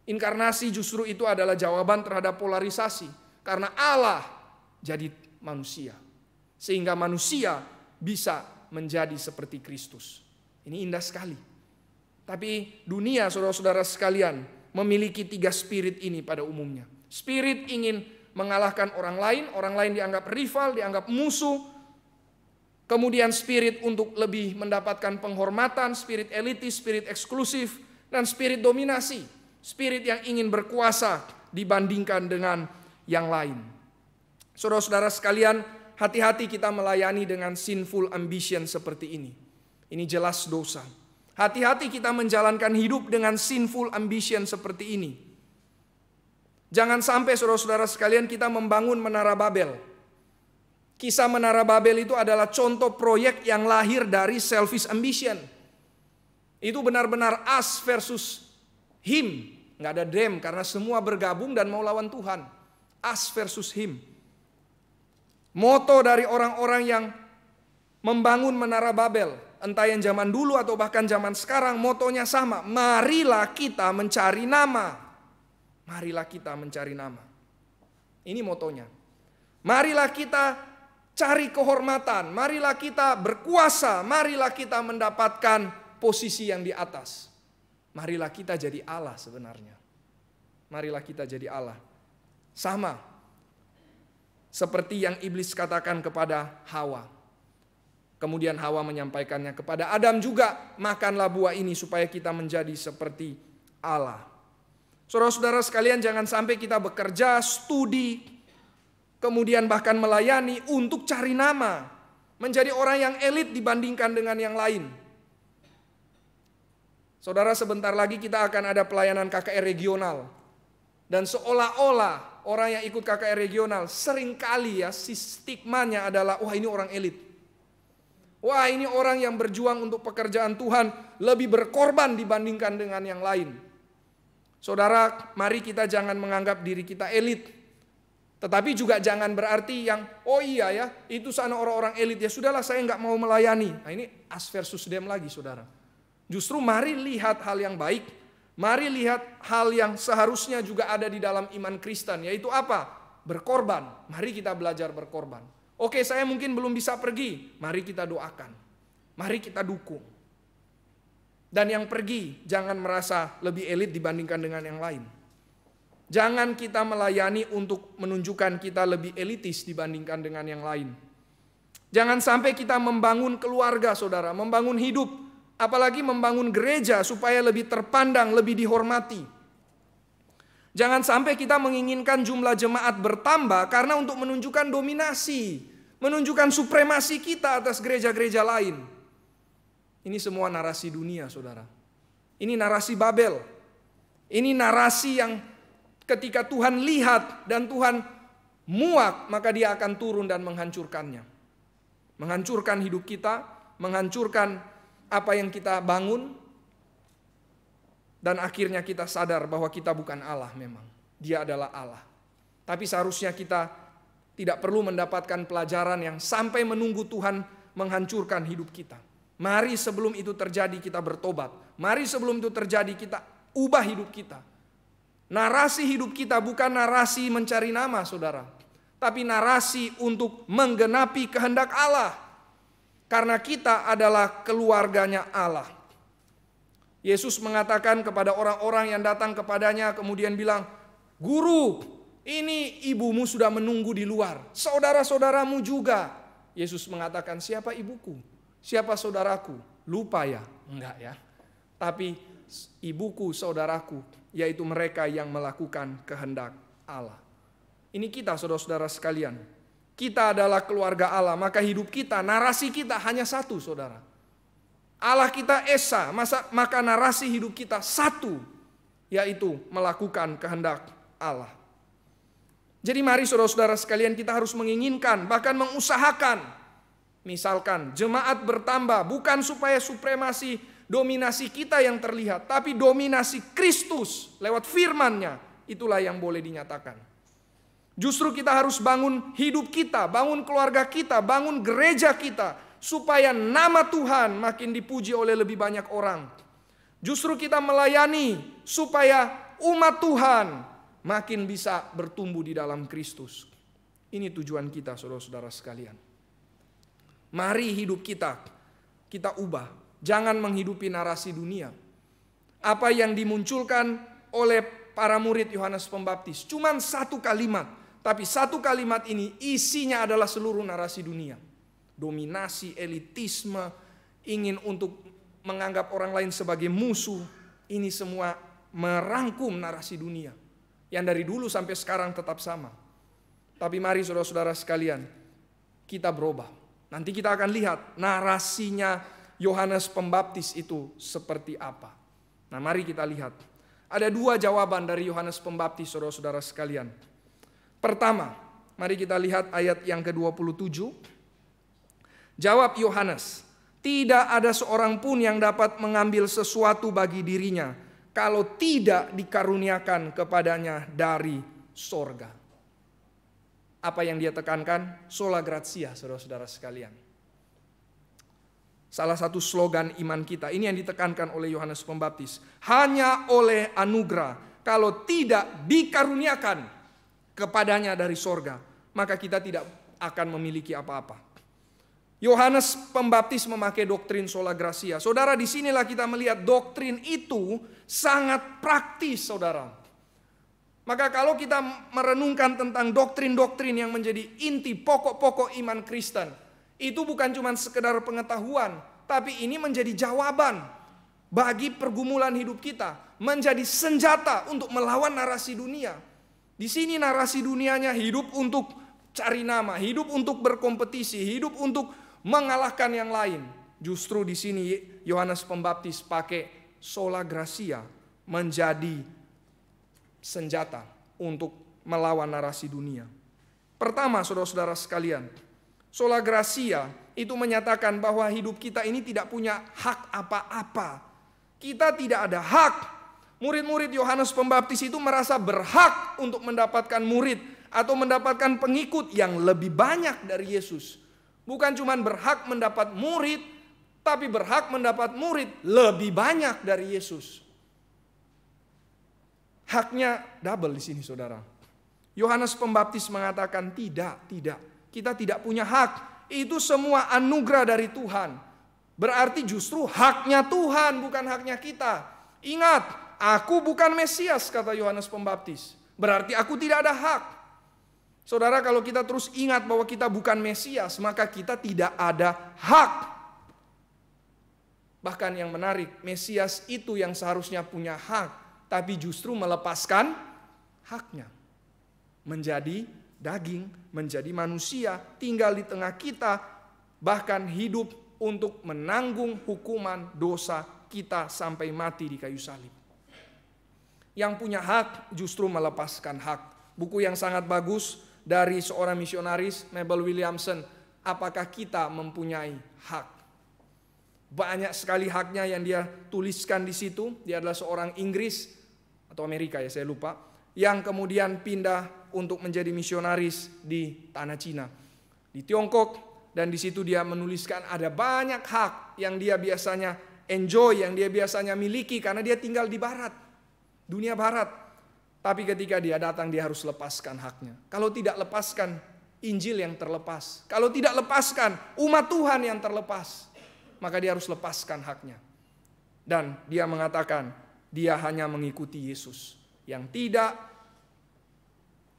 Inkarnasi justru itu adalah jawaban terhadap polarisasi. Karena Allah jadi manusia. Sehingga manusia bisa menjadi seperti Kristus. Ini indah sekali. Tapi dunia, saudara-saudara sekalian, memiliki 3 spirit ini pada umumnya. Spirit ingin mengalahkan orang lain dianggap rival, dianggap musuh. Kemudian spirit untuk lebih mendapatkan penghormatan, spirit elitis, spirit eksklusif, dan spirit dominasi. Spirit yang ingin berkuasa dibandingkan dengan yang lain. Saudara-saudara sekalian, hati-hati kita melayani dengan sinful ambition seperti ini. Ini jelas dosa. Hati-hati kita menjalankan hidup dengan sinful ambition seperti ini. Jangan sampai saudara-saudara sekalian kita membangun Menara Babel. Kisah Menara Babel itu adalah contoh proyek yang lahir dari selfish ambition. Itu benar-benar us versus him. Nggak ada them karena semua bergabung dan mau lawan Tuhan. Us versus him. Moto dari orang-orang yang membangun Menara Babel, entah yang zaman dulu atau bahkan zaman sekarang, motonya sama. Marilah kita mencari nama. Marilah kita mencari nama. Ini motonya. Marilah kita cari kehormatan, marilah kita berkuasa, marilah kita mendapatkan posisi yang di atas. Marilah kita jadi Allah sebenarnya. Marilah kita jadi Allah. Sama seperti yang iblis katakan kepada Hawa. Kemudian Hawa menyampaikannya kepada Adam juga, makanlah buah ini supaya kita menjadi seperti Allah. Saudara-saudara sekalian, jangan sampai kita bekerja, studi, kemudian bahkan melayani untuk cari nama, menjadi orang yang elit dibandingkan dengan yang lain. Saudara, sebentar lagi kita akan ada pelayanan KKR regional. Dan seolah-olah orang yang ikut KKR regional seringkali ya stigmanya adalah wah ini orang elit. Wah ini orang yang berjuang untuk pekerjaan Tuhan lebih berkorban dibandingkan dengan yang lain. Saudara, mari kita jangan menganggap diri kita elit. Tetapi juga jangan berarti yang, oh iya ya, itu sana orang-orang elit, ya sudahlah saya nggak mau melayani. Nah ini us versus them lagi, saudara. Justru mari lihat hal yang baik, mari lihat hal yang seharusnya juga ada di dalam iman Kristen, yaitu apa? Berkorban. Mari kita belajar berkorban. Oke, saya mungkin belum bisa pergi, mari kita doakan. Mari kita dukung. Dan yang pergi, jangan merasa lebih elit dibandingkan dengan yang lain. Jangan kita melayani untuk menunjukkan kita lebih elitis dibandingkan dengan yang lain. Jangan sampai kita membangun keluarga, saudara, membangun hidup, apalagi membangun gereja supaya lebih terpandang, lebih dihormati. Jangan sampai kita menginginkan jumlah jemaat bertambah karena untuk menunjukkan dominasi, menunjukkan supremasi kita atas gereja-gereja lain. Ini semua narasi dunia, saudara. Ini narasi Babel. Ini narasi yang ketika Tuhan lihat dan Tuhan muak, maka Dia akan turun dan menghancurkannya. Menghancurkan hidup kita, menghancurkan apa yang kita bangun, dan akhirnya kita sadar bahwa kita bukan Allah memang. Dia adalah Allah. Tapi seharusnya kita tidak perlu mendapatkan pelajaran yang sampai menunggu Tuhan menghancurkan hidup kita. Mari sebelum itu terjadi kita bertobat. Mari sebelum itu terjadi kita ubah hidup kita. Narasi hidup kita bukan narasi mencari nama, saudara. Tapi narasi untuk menggenapi kehendak Allah. Karena kita adalah keluarganya Allah. Yesus mengatakan kepada orang-orang yang datang kepadanya kemudian bilang, "Guru, ini ibumu sudah menunggu di luar. Saudara-saudaramu juga." Yesus mengatakan, "Siapa ibuku? Siapa saudaraku? Lupa ya?" Enggak ya. Tapi ibuku, saudaraku, yaitu mereka yang melakukan kehendak Allah. Ini kita, saudara-saudara sekalian. Kita adalah keluarga Allah, maka hidup kita, narasi kita hanya satu, saudara. Allah kita esa, maka narasi hidup kita satu, yaitu melakukan kehendak Allah. Jadi mari saudara-saudara sekalian, kita harus menginginkan, bahkan mengusahakan. Misalkan jemaat bertambah, bukan supaya supremasi dominasi kita yang terlihat, tapi dominasi Kristus lewat firman-Nya, itulah yang boleh dinyatakan. Justru kita harus bangun hidup kita, bangun keluarga kita, bangun gereja kita, supaya nama Tuhan makin dipuji oleh lebih banyak orang. Justru kita melayani supaya umat Tuhan makin bisa bertumbuh di dalam Kristus. Ini tujuan kita, saudara-saudara sekalian. Mari hidup kita ubah. Jangan menghidupi narasi dunia. Apa yang dimunculkan oleh para murid Yohanes Pembaptis cuman satu kalimat, tapi satu kalimat ini isinya adalah seluruh narasi dunia. Dominasi, elitisme, ingin untuk menganggap orang lain sebagai musuh. Ini semua merangkum narasi dunia yang dari dulu sampai sekarang tetap sama. Tapi mari saudara-saudara sekalian, kita berubah. Nanti kita akan lihat narasinya Yohanes Pembaptis itu seperti apa. Nah, mari kita lihat. Ada dua jawaban dari Yohanes Pembaptis, saudara-saudara sekalian. Pertama, mari kita lihat ayat yang ke-27. Jawab Yohanes, "Tidak ada seorang pun yang dapat mengambil sesuatu bagi dirinya kalau tidak dikaruniakan kepadanya dari sorga." Apa yang dia tekankan? Sola gratia, saudara-saudara sekalian. Salah satu slogan iman kita, ini yang ditekankan oleh Yohanes Pembaptis. Hanya oleh anugerah, kalau tidak dikaruniakan kepadanya dari sorga, maka kita tidak akan memiliki apa-apa. Yohanes Pembaptis memakai doktrin sola gratia. Saudara, disinilah kita melihat doktrin itu sangat praktis, saudara. Maka kalau kita merenungkan tentang doktrin-doktrin yang menjadi inti pokok-pokok iman Kristen, itu bukan cuma sekedar pengetahuan, tapi ini menjadi jawaban bagi pergumulan hidup kita, menjadi senjata untuk melawan narasi dunia. Di sini narasi dunianya hidup untuk cari nama, hidup untuk berkompetisi, hidup untuk mengalahkan yang lain. Justru di sini Yohanes Pembaptis pakai sola gratia menjadi senjata untuk melawan narasi dunia. Pertama, saudara-saudara sekalian, sola gratia itu menyatakan bahwa hidup kita ini tidak punya hak apa-apa. Kita tidak ada hak. Murid-murid Yohanes Pembaptis itu merasa berhak untuk mendapatkan murid atau mendapatkan pengikut yang lebih banyak dari Yesus. Bukan cuma berhak mendapat murid, tapi berhak mendapat murid lebih banyak dari Yesus. Haknya double di sini, saudara. Yohanes Pembaptis mengatakan tidak. Kita tidak punya hak. Itu semua anugerah dari Tuhan. Berarti justru haknya Tuhan, bukan haknya kita. Ingat, aku bukan Mesias, kata Yohanes Pembaptis. Berarti aku tidak ada hak. Saudara, kalau kita terus ingat bahwa kita bukan Mesias, maka kita tidak ada hak. Bahkan yang menarik, Mesias itu yang seharusnya punya hak, tapi justru melepaskan haknya. Menjadi daging, menjadi manusia, tinggal di tengah kita, bahkan hidup untuk menanggung hukuman dosa kita sampai mati di kayu salib. Yang punya hak justru melepaskan hak. Buku yang sangat bagus dari seorang misionaris, Mabel Williamson, apakah kita mempunyai hak? Banyak sekali haknya yang dia tuliskan di situ. Dia adalah seorang Inggris atau Amerika ya, saya lupa, yang kemudian pindah untuk menjadi misionaris di tanah Cina, di Tiongkok. Dan di situ dia menuliskan ada banyak hak yang dia biasanya enjoy, yang dia biasanya miliki karena dia tinggal di barat, dunia barat. Tapi ketika dia datang dia harus lepaskan haknya. Kalau tidak lepaskan, Injil yang terlepas. Kalau tidak lepaskan, umat Tuhan yang terlepas. Maka dia harus lepaskan haknya. Dan dia mengatakan dia hanya mengikuti Yesus yang tidak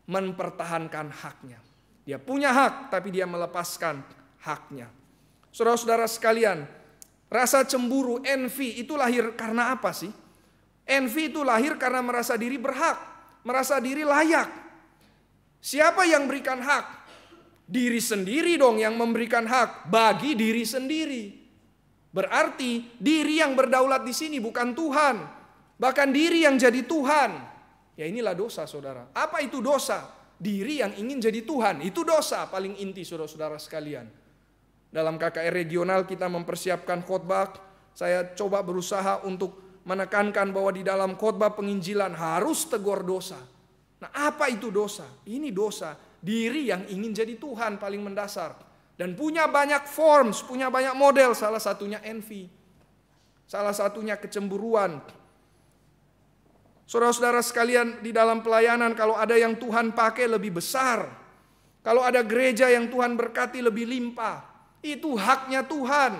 mempertahankan haknya. Dia punya hak tapi dia melepaskan haknya. Saudara-saudara sekalian, rasa cemburu, envy itu lahir karena apa sih? Envy itu lahir karena merasa diri berhak, merasa diri layak. Siapa yang berikan hak? Diri sendiri dong yang memberikan hak bagi diri sendiri. Berarti diri yang berdaulat di sini bukan Tuhan, bahkan diri yang jadi Tuhan. Ya inilah dosa, saudara. Apa itu dosa? Diri yang ingin jadi Tuhan, itu dosa paling inti, saudara-saudara sekalian. Dalam KKR regional kita mempersiapkan khotbah. Saya coba berusaha untuk menekankan bahwa di dalam khotbah penginjilan harus tegur dosa. Nah, apa itu dosa? Ini dosa diri yang ingin jadi Tuhan paling mendasar. Dan punya banyak forms, punya banyak model. Salah satunya envy. Salah satunya kecemburuan. Saudara-saudara sekalian, di dalam pelayanan kalau ada yang Tuhan pakai lebih besar, kalau ada gereja yang Tuhan berkati lebih limpah, itu haknya Tuhan.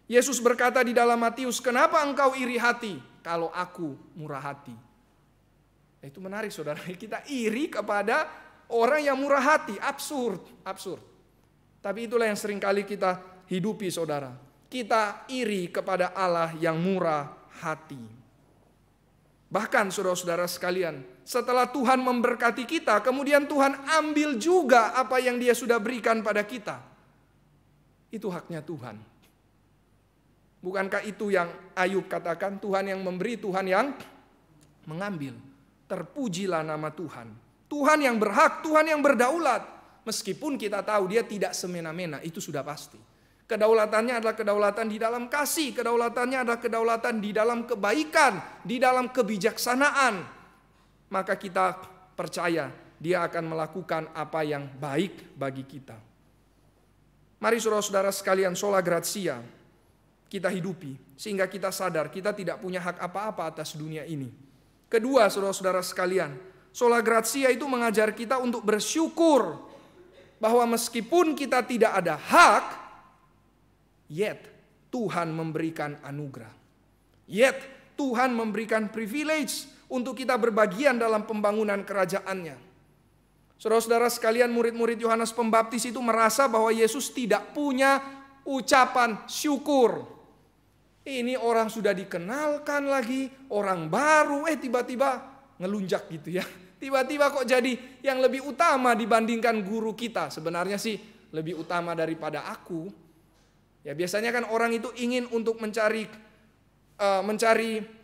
Yesus berkata di dalam Matius, kenapa engkau iri hati kalau aku murah hati? Itu menarik, saudara. Kita iri kepada orang yang murah hati. Absurd. Tapi itulah yang seringkali kita hidupi, saudara. Kita iri kepada Allah yang murah hati. Bahkan saudara-saudara sekalian, setelah Tuhan memberkati kita, kemudian Tuhan ambil juga apa yang Dia sudah berikan pada kita. Itu haknya Tuhan. Bukankah itu yang Ayub katakan, Tuhan yang memberi, Tuhan yang mengambil. Terpujilah nama Tuhan. Tuhan yang berhak, Tuhan yang berdaulat. Meskipun kita tahu dia tidak semena-mena, itu sudah pasti. Kedaulatannya adalah kedaulatan di dalam kasih, kedaulatannya adalah kedaulatan di dalam kebaikan, di dalam kebijaksanaan. Maka kita percaya dia akan melakukan apa yang baik bagi kita. Mari saudara-saudara sekalian, sola gratia kita hidupi sehingga kita sadar kita tidak punya hak apa-apa atas dunia ini. Kedua, saudara-saudara sekalian, sola gratia itu mengajar kita untuk bersyukur bahwa meskipun kita tidak ada hak, yet Tuhan memberikan anugerah. Yet Tuhan memberikan privilege untuk kita berbagian dalam pembangunan kerajaannya. Saudara-saudara sekalian, murid-murid Yohanes Pembaptis itu merasa bahwa Yesus tidak punya ucapan syukur. Ini orang sudah dikenalkan lagi, orang baru, tiba-tiba ngelunjak gitu ya. Tiba-tiba kok jadi yang lebih utama dibandingkan guru kita. Sebenarnya sih lebih utama daripada aku. Ya biasanya kan orang itu ingin untuk mencari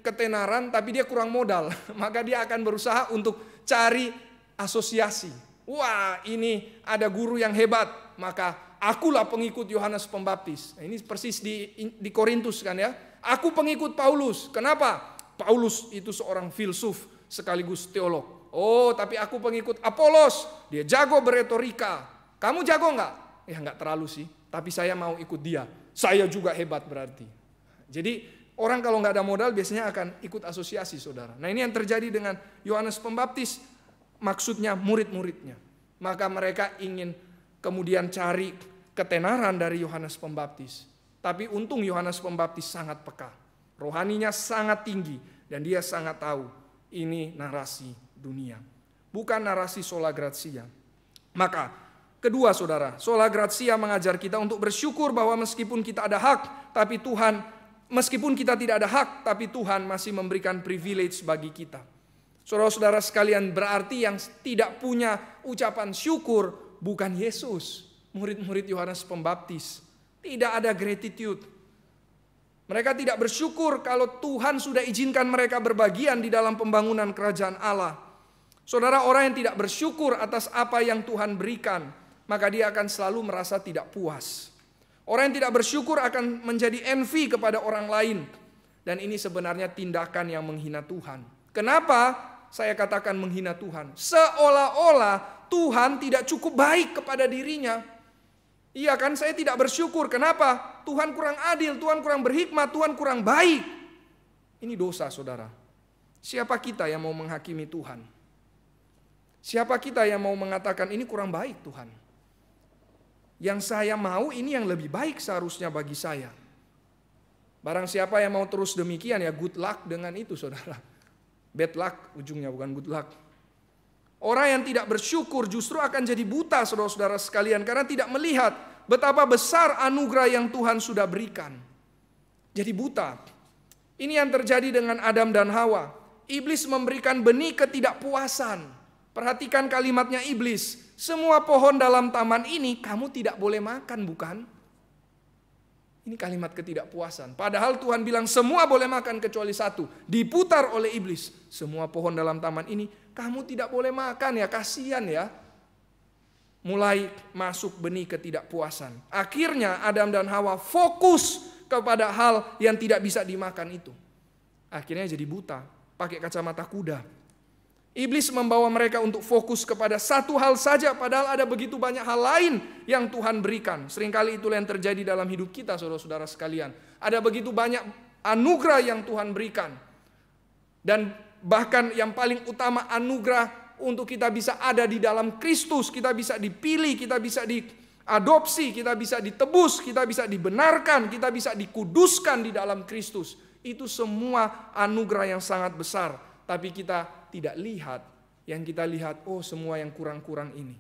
ketenaran, tapi dia kurang modal. Maka dia akan berusaha untuk cari asosiasi. Wah, ini ada guru yang hebat, maka akulah pengikut Yohanes Pembaptis. Nah, ini persis di Korintus kan ya. Aku pengikut Paulus. Kenapa? Paulus itu seorang filsuf sekaligus teolog. Oh, tapi aku pengikut Apolos. Dia jago beretorika. Kamu jago enggak? Ya enggak terlalu sih, tapi saya mau ikut dia. Saya juga hebat berarti. Jadi orang kalau enggak ada modal biasanya akan ikut asosiasi, saudara. Nah, ini yang terjadi dengan Yohanes Pembaptis. Maksudnya murid-muridnya. Maka mereka ingin kemudian cari ketenaran dari Yohanes Pembaptis. Tapi untung Yohanes Pembaptis sangat peka. Rohaninya sangat tinggi. Dan dia sangat tahu ini narasi dunia. Bukan narasi sola gratia. Maka kedua saudara, sola gratia mengajar kita untuk bersyukur bahwa meskipun kita ada hak, tapi Tuhan, meskipun kita tidak ada hak, tapi Tuhan masih memberikan privilege bagi kita. Saudara-saudara sekalian, berarti yang tidak punya ucapan syukur bukan Yesus, murid-murid Yohanes Pembaptis. Tidak ada gratitude. Mereka tidak bersyukur kalau Tuhan sudah izinkan mereka berbagian di dalam pembangunan kerajaan Allah. Saudara, orang yang tidak bersyukur atas apa yang Tuhan berikan, maka dia akan selalu merasa tidak puas. Orang yang tidak bersyukur akan menjadi envy kepada orang lain. Dan ini sebenarnya tindakan yang menghina Tuhan. Kenapa saya katakan menghina Tuhan? Seolah-olah Tuhan tidak cukup baik kepada dirinya. Iya kan, saya tidak bersyukur. Kenapa? Tuhan kurang adil, Tuhan kurang berhikmat, Tuhan kurang baik. Ini dosa, saudara. Siapa kita yang mau menghakimi Tuhan? Siapa kita yang mau mengatakan ini kurang baik Tuhan? Yang saya mau ini yang lebih baik seharusnya bagi saya. Barang siapa yang mau terus demikian ya good luck dengan itu, saudara. Bad luck ujungnya, bukan good luck. Orang yang tidak bersyukur justru akan jadi buta, saudara-saudara sekalian, karena tidak melihat betapa besar anugerah yang Tuhan sudah berikan. Jadi buta. Ini yang terjadi dengan Adam dan Hawa. Iblis memberikan benih ketidakpuasan. Perhatikan kalimatnya iblis. Semua pohon dalam taman ini kamu tidak boleh makan, bukan? Ini kalimat ketidakpuasan. Padahal Tuhan bilang semua boleh makan kecuali satu. Diputar oleh iblis. Semua pohon dalam taman ini kamu tidak boleh makan ya, kasihan ya. Mulai masuk benih ketidakpuasan. Akhirnya Adam dan Hawa fokus kepada hal yang tidak bisa dimakan itu. Akhirnya jadi buta, pakai kacamata kuda. Iblis membawa mereka untuk fokus kepada satu hal saja, padahal ada begitu banyak hal lain yang Tuhan berikan. Seringkali itulah yang terjadi dalam hidup kita, saudara-saudara sekalian. Ada begitu banyak anugerah yang Tuhan berikan. Dan bahkan yang paling utama anugerah untuk kita bisa ada di dalam Kristus. Kita bisa dipilih, kita bisa diadopsi, kita bisa ditebus, kita bisa dibenarkan, kita bisa dikuduskan di dalam Kristus. Itu semua anugerah yang sangat besar. Tapi kita tidak lihat, yang kita lihat, oh semua yang kurang-kurang ini.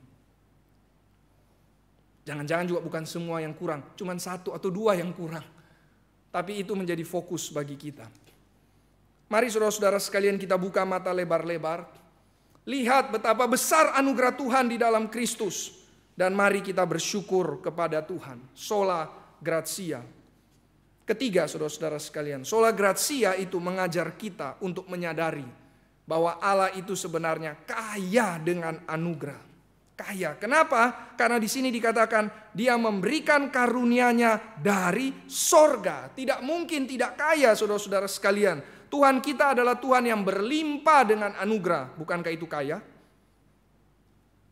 Jangan-jangan juga bukan semua yang kurang, cuma satu atau dua yang kurang. Tapi itu menjadi fokus bagi kita. Mari saudara-saudara sekalian kita buka mata lebar-lebar. Lihat betapa besar anugerah Tuhan di dalam Kristus. Dan mari kita bersyukur kepada Tuhan. Sola gratia. Ketiga, saudara-saudara sekalian, sola gratia itu mengajar kita untuk menyadari bahwa Allah itu sebenarnya kaya dengan anugerah. Kaya. Kenapa? Karena di sini dikatakan dia memberikan karunia-Nya dari sorga. Tidak mungkin tidak kaya, saudara-saudara sekalian. Tuhan kita adalah Tuhan yang berlimpah dengan anugerah. Bukankah itu kaya?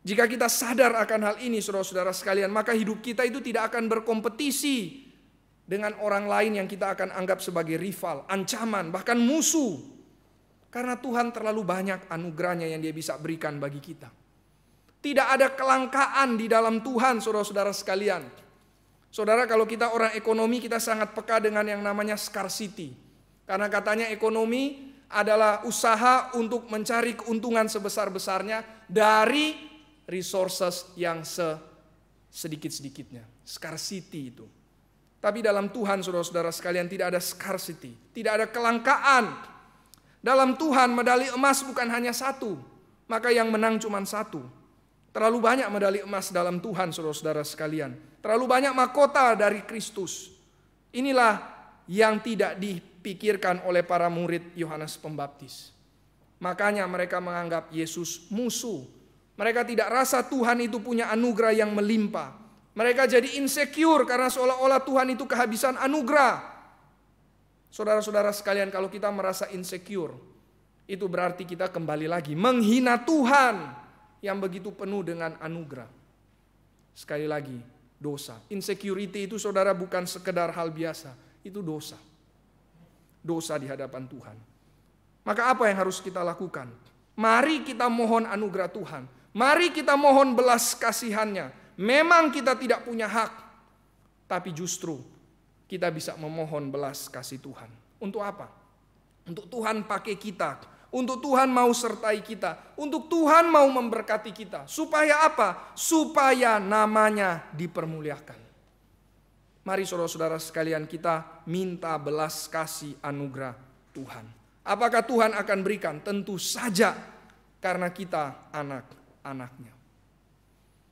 Jika kita sadar akan hal ini, saudara-saudara sekalian, maka hidup kita itu tidak akan berkompetisi dengan orang lain yang kita akan anggap sebagai rival, ancaman, bahkan musuh. Karena Tuhan terlalu banyak anugerahnya yang dia bisa berikan bagi kita. Tidak ada kelangkaan di dalam Tuhan, saudara-saudara sekalian. Saudara, kalau kita orang ekonomi, kita sangat peka dengan yang namanya scarcity. Karena katanya ekonomi adalah usaha untuk mencari keuntungan sebesar-besarnya dari resources yang sedikit-sedikitnya. Scarcity itu. Tapi dalam Tuhan, saudara-saudara sekalian, tidak ada scarcity. Tidak ada kelangkaan. Dalam Tuhan medali emas bukan hanya satu, maka yang menang cuma satu. Terlalu banyak medali emas dalam Tuhan, saudara-saudara sekalian. Terlalu banyak mahkota dari Kristus. Inilah yang tidak dipikirkan oleh para murid Yohanes Pembaptis. Makanya mereka menganggap Yesus musuh. Mereka tidak rasa Tuhan itu punya anugerah yang melimpah. Mereka jadi insecure karena seolah-olah Tuhan itu kehabisan anugerah. Saudara-saudara sekalian, kalau kita merasa insecure, itu berarti kita kembali lagi menghina Tuhan yang begitu penuh dengan anugerah. Sekali lagi, dosa. Insecurity itu, saudara, bukan sekedar hal biasa, itu dosa. Dosa di hadapan Tuhan. Maka apa yang harus kita lakukan? Mari kita mohon anugerah Tuhan. Mari kita mohon belas kasihan-Nya. Memang kita tidak punya hak, tapi justru kita bisa memohon belas kasih Tuhan. Untuk apa? Untuk Tuhan pakai kita. Untuk Tuhan mau sertai kita. Untuk Tuhan mau memberkati kita. Supaya apa? Supaya namanya dipermuliakan. Mari saudara-saudara sekalian kita minta belas kasih anugerah Tuhan. Apakah Tuhan akan berikan? Tentu saja. Karena kita anak-anaknya.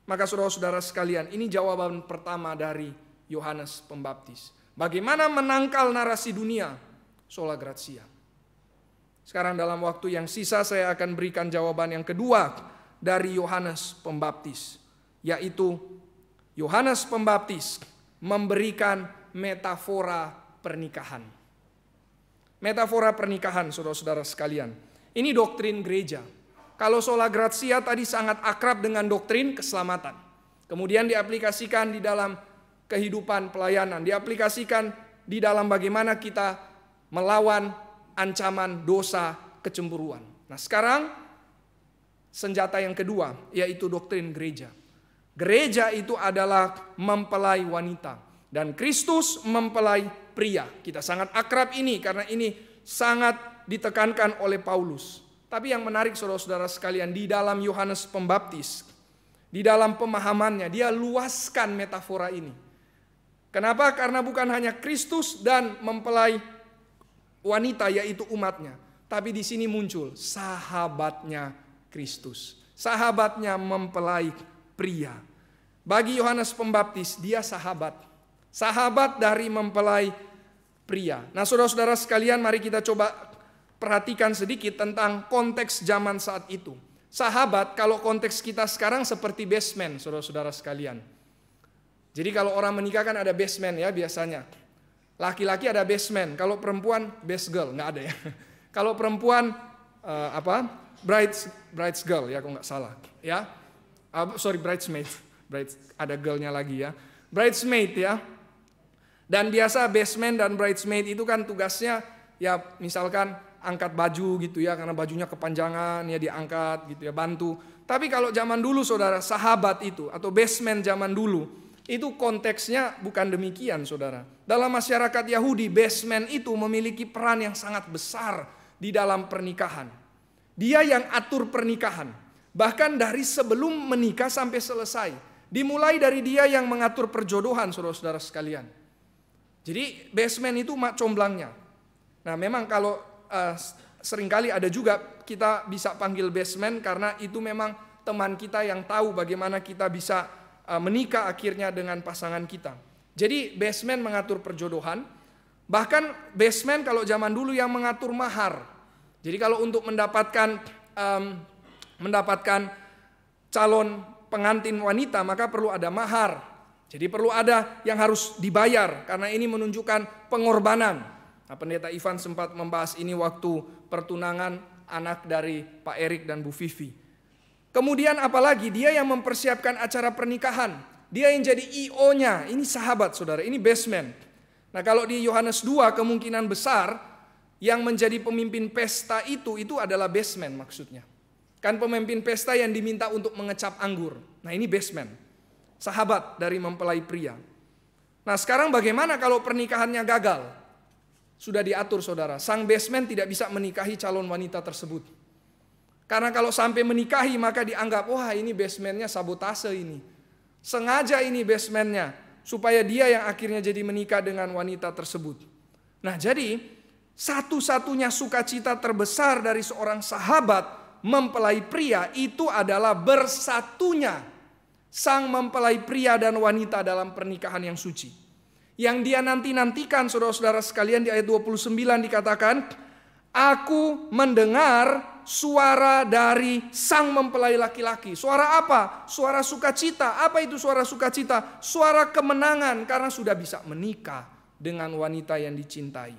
Maka saudara-saudara sekalian, ini jawaban pertama dari Yohanes Pembaptis. Bagaimana menangkal narasi dunia? Sola gratia. Sekarang dalam waktu yang sisa saya akan berikan jawaban yang kedua dari Yohanes Pembaptis. Yaitu Yohanes Pembaptis memberikan metafora pernikahan. Metafora pernikahan, saudara-saudara sekalian. Ini doktrin gereja. Kalau sola gratia tadi sangat akrab dengan doktrin keselamatan. Kemudian diaplikasikan di dalam kehidupan pelayanan. Diaplikasikan di dalam bagaimana kita melawan ancaman dosa kecemburuan. Nah sekarang senjata yang kedua yaitu doktrin gereja. Gereja itu adalah mempelai wanita. Dan Kristus mempelai pria. Kita sangat akrab ini karena ini sangat ditekankan oleh Paulus. Tapi yang menarik saudara-saudara sekalian, di dalam Yohanes Pembaptis, di dalam pemahamannya, dia luaskan metafora ini. Kenapa? Karena bukan hanya Kristus dan mempelai wanita yaitu umatnya. Tapi di sini muncul sahabatnya Kristus. Sahabatnya mempelai pria. Bagi Yohanes Pembaptis, dia sahabat. Sahabat dari mempelai pria. Nah saudara-saudara sekalian, mari kita coba perhatikan sedikit tentang konteks zaman saat itu. Sahabat kalau konteks kita sekarang seperti best man, saudara-saudara sekalian. Jadi kalau orang menikah kan ada best man ya biasanya. Laki-laki ada best man, kalau perempuan best girl, nggak ada ya. Kalau perempuan brides girl ya, kalau nggak salah ya. Bridesmaid, ada girlnya lagi ya. Bridesmaid ya. Dan biasa best man dan bridesmaid itu kan tugasnya ya misalkan angkat baju gitu ya, karena bajunya kepanjangan ya diangkat gitu ya, bantu. Tapi kalau zaman dulu saudara, sahabat itu atau best man zaman dulu itu konteksnya bukan demikian saudara. Dalam masyarakat Yahudi, best man itu memiliki peran yang sangat besar di dalam pernikahan. Dia yang atur pernikahan, bahkan dari sebelum menikah sampai selesai. Dimulai dari dia yang mengatur perjodohan saudara-saudara sekalian. Jadi best man itu mak comblangnya. Nah memang kalau seringkali ada juga kita bisa panggil best man karena itu memang teman kita yang tahu bagaimana kita bisa menikah akhirnya dengan pasangan kita. Jadi best man mengatur perjodohan. Bahkan best man kalau zaman dulu yang mengatur mahar. Jadi kalau untuk mendapatkan calon pengantin wanita maka perlu ada mahar. Jadi perlu ada yang harus dibayar karena ini menunjukkan pengorbanan. Nah, Pendeta Ivan sempat membahas ini waktu pertunangan anak dari Pak Erik dan Bu Vivi. Kemudian apalagi dia yang mempersiapkan acara pernikahan. Dia yang jadi IO-nya. Ini sahabat saudara, ini best man. Nah kalau di Yohanes 2 kemungkinan besar yang menjadi pemimpin pesta itu adalah best man maksudnya. Kan pemimpin pesta yang diminta untuk mengecap anggur. Nah ini best man. Sahabat dari mempelai pria. Nah sekarang bagaimana kalau pernikahannya gagal? Sudah diatur saudara, sang best man tidak bisa menikahi calon wanita tersebut. Karena kalau sampai menikahi maka dianggap, wah ini best man-nya sabotase ini. Sengaja ini best man-nya, supaya dia yang akhirnya jadi menikah dengan wanita tersebut. Nah jadi, satu-satunya sukacita terbesar dari seorang sahabat mempelai pria itu adalah bersatunya sang mempelai pria dan wanita dalam pernikahan yang suci. Yang dia nantikan saudara-saudara sekalian di ayat 29 dikatakan, aku mendengar suara dari sang mempelai laki-laki. Suara apa? Suara sukacita. Apa itu suara sukacita? Suara kemenangan karena sudah bisa menikah dengan wanita yang dicintai.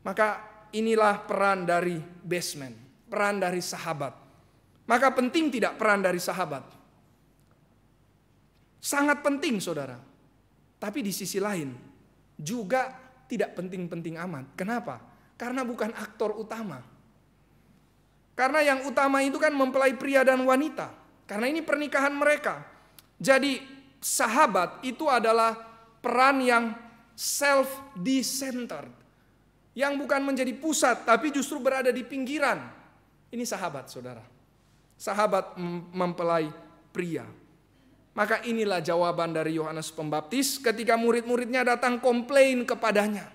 Maka inilah peran dari best man, peran dari sahabat. Maka penting tidak peran dari sahabat? Sangat penting saudara. Tapi di sisi lain juga tidak penting-penting amat. Kenapa? Karena bukan aktor utama. Karena yang utama itu kan mempelai pria dan wanita. Karena ini pernikahan mereka. Jadi sahabat itu adalah peran yang self-decentered. Yang bukan menjadi pusat tapi justru berada di pinggiran. Ini sahabat saudara. Sahabat mempelai pria. Maka inilah jawaban dari Yohanes Pembaptis ketika murid-muridnya datang komplain kepadanya.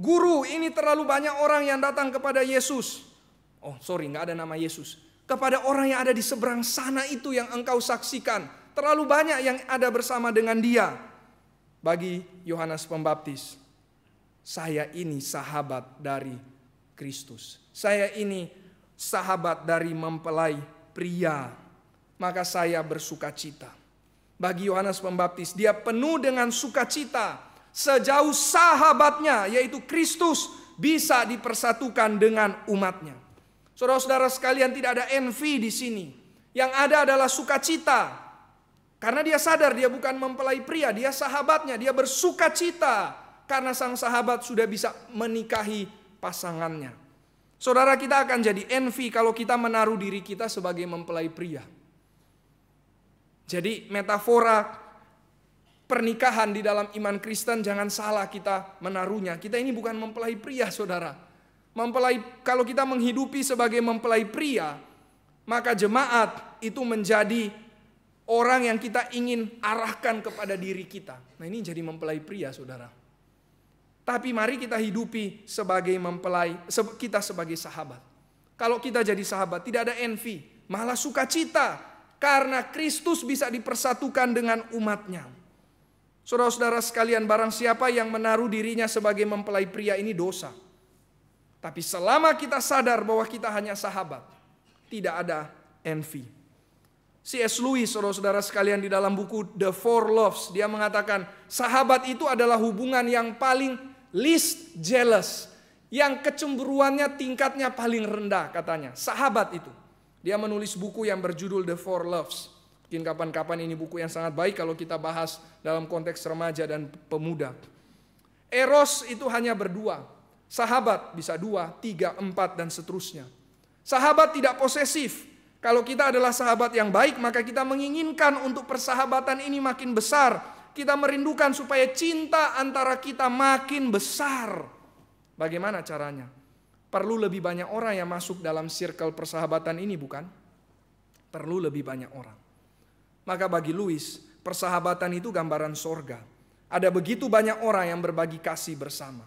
Guru, ini terlalu banyak orang yang datang kepada Yesus. Nggak ada nama Yesus. Kepada orang yang ada di seberang sana itu yang engkau saksikan. Terlalu banyak yang ada bersama dengan dia. Bagi Yohanes Pembaptis, saya ini sahabat dari Kristus. Saya ini sahabat dari mempelai pria. Maka saya bersuka cita. bagi Yohanes Pembaptis. Dia penuh dengan sukacita sejauh sahabatnya, yaitu Kristus, bisa dipersatukan dengan umatnya. Saudara-saudara sekalian, tidak ada envy di sini. Yang ada adalah sukacita. Karena dia sadar dia bukan mempelai pria, dia sahabatnya. Dia bersukacita karena sang sahabat sudah bisa menikahi pasangannya. Saudara, kita akan jadi envy kalau kita menaruh diri kita sebagai mempelai pria. Jadi metafora pernikahan di dalam iman Kristen jangan salah kita menaruhnya. Kita ini bukan mempelai pria, saudara. Kalau kita menghidupi sebagai mempelai pria, maka jemaat itu menjadi orang yang kita ingin arahkan kepada diri kita. Nah, ini jadi mempelai pria, saudara. Tapi mari kita hidupi sebagai mempelai, kita sebagai sahabat. Kalau kita jadi sahabat, tidak ada envy, malah sukacita. Karena Kristus bisa dipersatukan dengan umatnya. Saudara-saudara sekalian, barang siapa yang menaruh dirinya sebagai mempelai pria ini dosa. Tapi selama kita sadar bahwa kita hanya sahabat, tidak ada envy. C.S. Lewis, saudara-saudara sekalian, di dalam buku The Four Loves, dia mengatakan sahabat itu adalah hubungan yang paling least jealous, yang kecemburuannya tingkatnya paling rendah, katanya. Sahabat itu. Dia menulis buku yang berjudul The Four Loves. Mungkin kapan-kapan ini buku yang sangat baik kalau kita bahas dalam konteks remaja dan pemuda. Eros itu hanya berdua. Sahabat bisa 2, 3, 4 dan seterusnya. Sahabat tidak posesif. Kalau kita adalah sahabat yang baik, maka kita menginginkan untuk persahabatan ini makin besar. Kita merindukan supaya cinta antara kita makin besar. Bagaimana caranya? Perlu lebih banyak orang yang masuk dalam circle persahabatan ini, bukan? Perlu lebih banyak orang. Maka bagi Lewis, persahabatan itu gambaran sorga. Ada begitu banyak orang yang berbagi kasih bersama.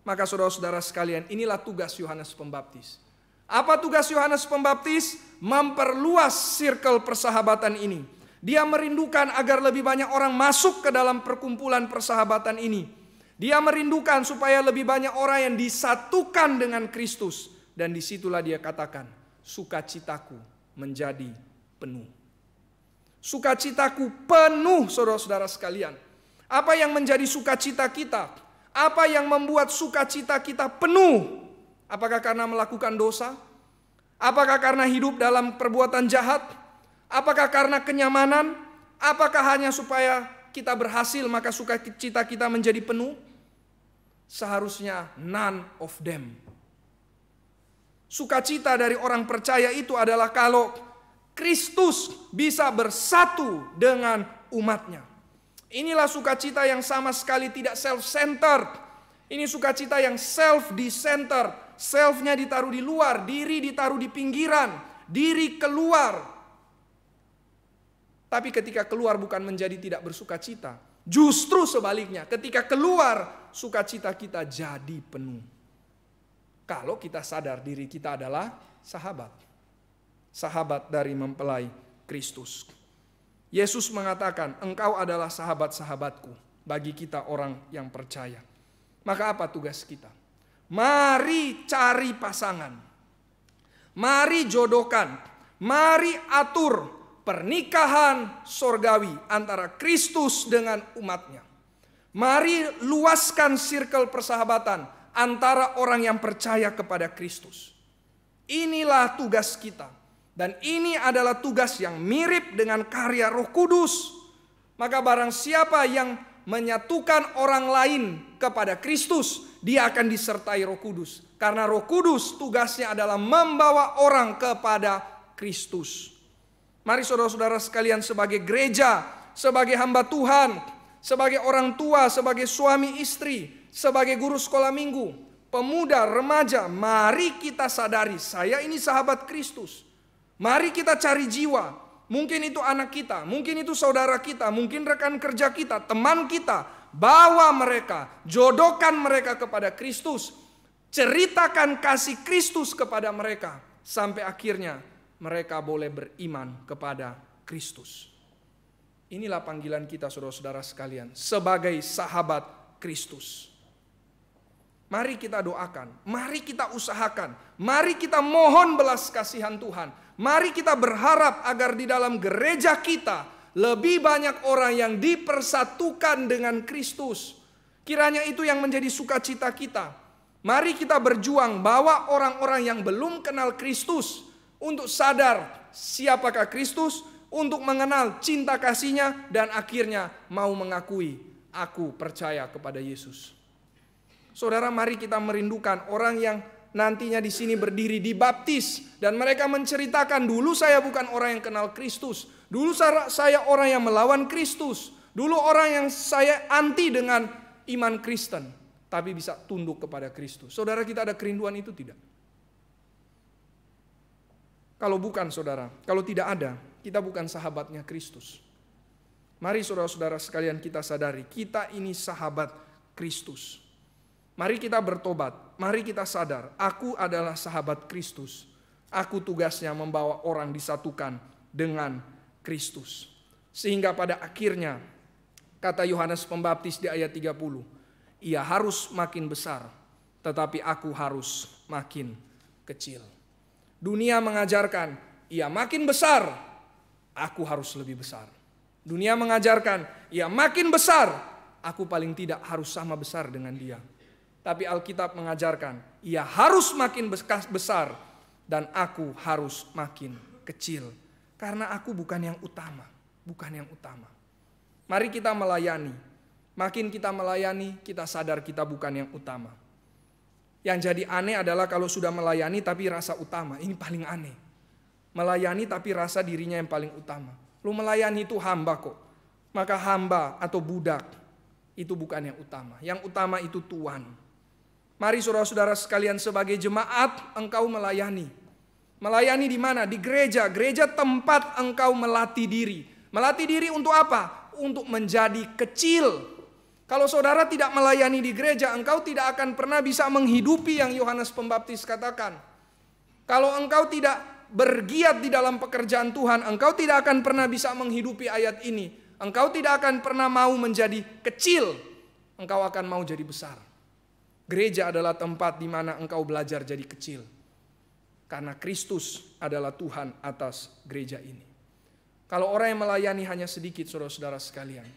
Maka saudara-saudara sekalian, inilah tugas Yohanes Pembaptis. Apa tugas Yohanes Pembaptis? Memperluas circle persahabatan ini. Dia merindukan agar lebih banyak orang masuk ke dalam perkumpulan persahabatan ini. Dia merindukan supaya lebih banyak orang yang disatukan dengan Kristus. Dan disitulah dia katakan, sukacitaku menjadi penuh. Sukacitaku penuh, saudara-saudara sekalian. Apa yang menjadi sukacita kita? Apa yang membuat sukacita kita penuh? Apakah karena melakukan dosa? Apakah karena hidup dalam perbuatan jahat? Apakah karena kenyamanan? Apakah hanya supaya kita berhasil maka sukacita kita menjadi penuh? Seharusnya none of them. Sukacita dari orang percaya itu adalah kalau Kristus bisa bersatu dengan umatnya. Inilah sukacita yang sama sekali tidak self-centered. Ini sukacita yang self-decentered. Self-nya ditaruh di luar, diri ditaruh di pinggiran, diri keluar. Tapi ketika keluar bukan menjadi tidak bersukacita. Justru sebaliknya, ketika keluar, sukacita kita jadi penuh. Kalau kita sadar diri kita adalah sahabat. Sahabat dari mempelai Kristus. Yesus mengatakan, engkau adalah sahabat-sahabatku bagi kita orang yang percaya. Maka apa tugas kita? Mari cari pasangan. Mari jodohkan. Mari atur pernikahan sorgawi antara Kristus dengan umatnya. Mari luaskan circle persahabatan antara orang yang percaya kepada Kristus. Inilah tugas kita. Dan ini adalah tugas yang mirip dengan karya Roh Kudus. Maka barang siapa yang menyatukan orang lain kepada Kristus, dia akan disertai Roh Kudus. Karena Roh Kudus tugasnya adalah membawa orang kepada Kristus. Mari saudara-saudara sekalian, sebagai gereja, sebagai hamba Tuhan, sebagai orang tua, sebagai suami istri, sebagai guru sekolah minggu, pemuda, remaja, mari kita sadari, saya ini sahabat Kristus. Mari kita cari jiwa. Mungkin itu anak kita, mungkin itu saudara kita, mungkin rekan kerja kita, teman kita. Bawa mereka, jodohkan mereka kepada Kristus. Ceritakan kasih Kristus kepada mereka. Sampai akhirnya mereka boleh beriman kepada Kristus. Inilah panggilan kita saudara-saudara sekalian. Sebagai sahabat Kristus. Mari kita doakan, mari kita usahakan, mari kita mohon belas kasihan Tuhan. Mari kita berharap agar di dalam gereja kita Lebih banyak orang yang dipersatukan dengan Kristus. Kiranya itu yang menjadi sukacita kita. Mari kita berjuang bawa orang-orang yang belum kenal Kristus untuk sadar siapakah Kristus, untuk mengenal cinta kasih-Nya, dan akhirnya mau mengakui, aku percaya kepada Yesus. Saudara, mari kita merindukan orang yang nantinya di sini berdiri dibaptis, dan mereka menceritakan, dulu saya bukan orang yang kenal Kristus, dulu saya orang yang melawan Kristus, dulu orang yang saya anti dengan iman Kristen, tapi bisa tunduk kepada Kristus. Saudara, kita ada kerinduan itu tidak? Kalau bukan, saudara, kalau tidak ada, kita bukan sahabatnya Kristus. Mari saudara-saudara sekalian kita sadari, kita ini sahabat Kristus. Mari kita bertobat, mari kita sadar, aku adalah sahabat Kristus. Aku tugasnya membawa orang disatukan dengan Kristus. Sehingga pada akhirnya, kata Yohanes Pembaptis di ayat 30, ia harus makin besar, tetapi aku harus makin kecil. Dunia mengajarkan, ia makin besar, aku harus lebih besar. Dunia mengajarkan, ia makin besar, aku paling tidak harus sama besar dengan dia. Tapi Alkitab mengajarkan, ia harus makin besar dan aku harus makin kecil. Karena aku bukan yang utama, bukan yang utama. Mari kita melayani. Makin kita melayani, kita sadar kita bukan yang utama. Yang jadi aneh adalah kalau sudah melayani tapi rasa utama, ini paling aneh. Melayani tapi rasa dirinya yang paling utama. Lu melayani itu hamba kok. Maka hamba atau budak itu bukan yang utama. Yang utama itu Tuhan. Mari saudara-saudara sekalian, sebagai jemaat engkau melayani. Melayani di mana? Di gereja. Gereja tempat engkau melatih diri. Melatih diri untuk apa? Untuk menjadi kecil. Kalau saudara tidak melayani di gereja, engkau tidak akan pernah bisa menghidupi yang Yohanes Pembaptis katakan. Kalau engkau tidak bergiat di dalam pekerjaan Tuhan, engkau tidak akan pernah bisa menghidupi ayat ini. Engkau tidak akan pernah mau menjadi kecil. Engkau akan mau jadi besar. Gereja adalah tempat di mana engkau belajar jadi kecil. Karena Kristus adalah Tuhan atas gereja ini. Kalau orang yang melayani hanya sedikit, saudara-saudara sekalian,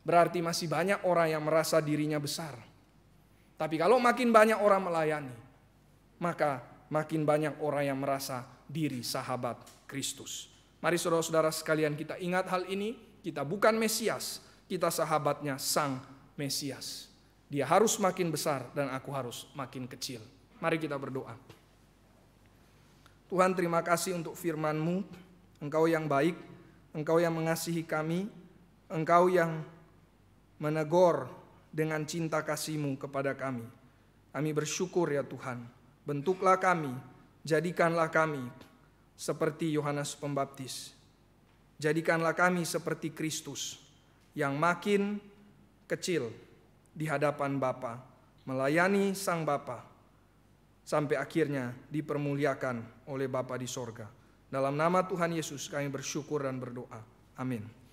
berarti masih banyak orang yang merasa dirinya besar. Tapi kalau makin banyak orang melayani, maka makin banyak orang yang merasa diri sahabat Kristus. Mari saudara-saudara sekalian kita ingat hal ini. Kita bukan Mesias, kita sahabatnya Sang Mesias. Dia harus makin besar dan aku harus makin kecil. Mari kita berdoa. Tuhan, terima kasih untuk firman-Mu. Engkau yang baik, Engkau yang mengasihi kami, Engkau yang menegur dengan cinta kasih-Mu kepada kami. Kami bersyukur ya Tuhan. Bentuklah kami, jadikanlah kami seperti Yohanes Pembaptis. Jadikanlah kami seperti Kristus yang makin kecil di hadapan Bapa, melayani Sang Bapa, sampai akhirnya dipermuliakan oleh Bapa di sorga. Dalam nama Tuhan Yesus kami bersyukur dan berdoa. Amin.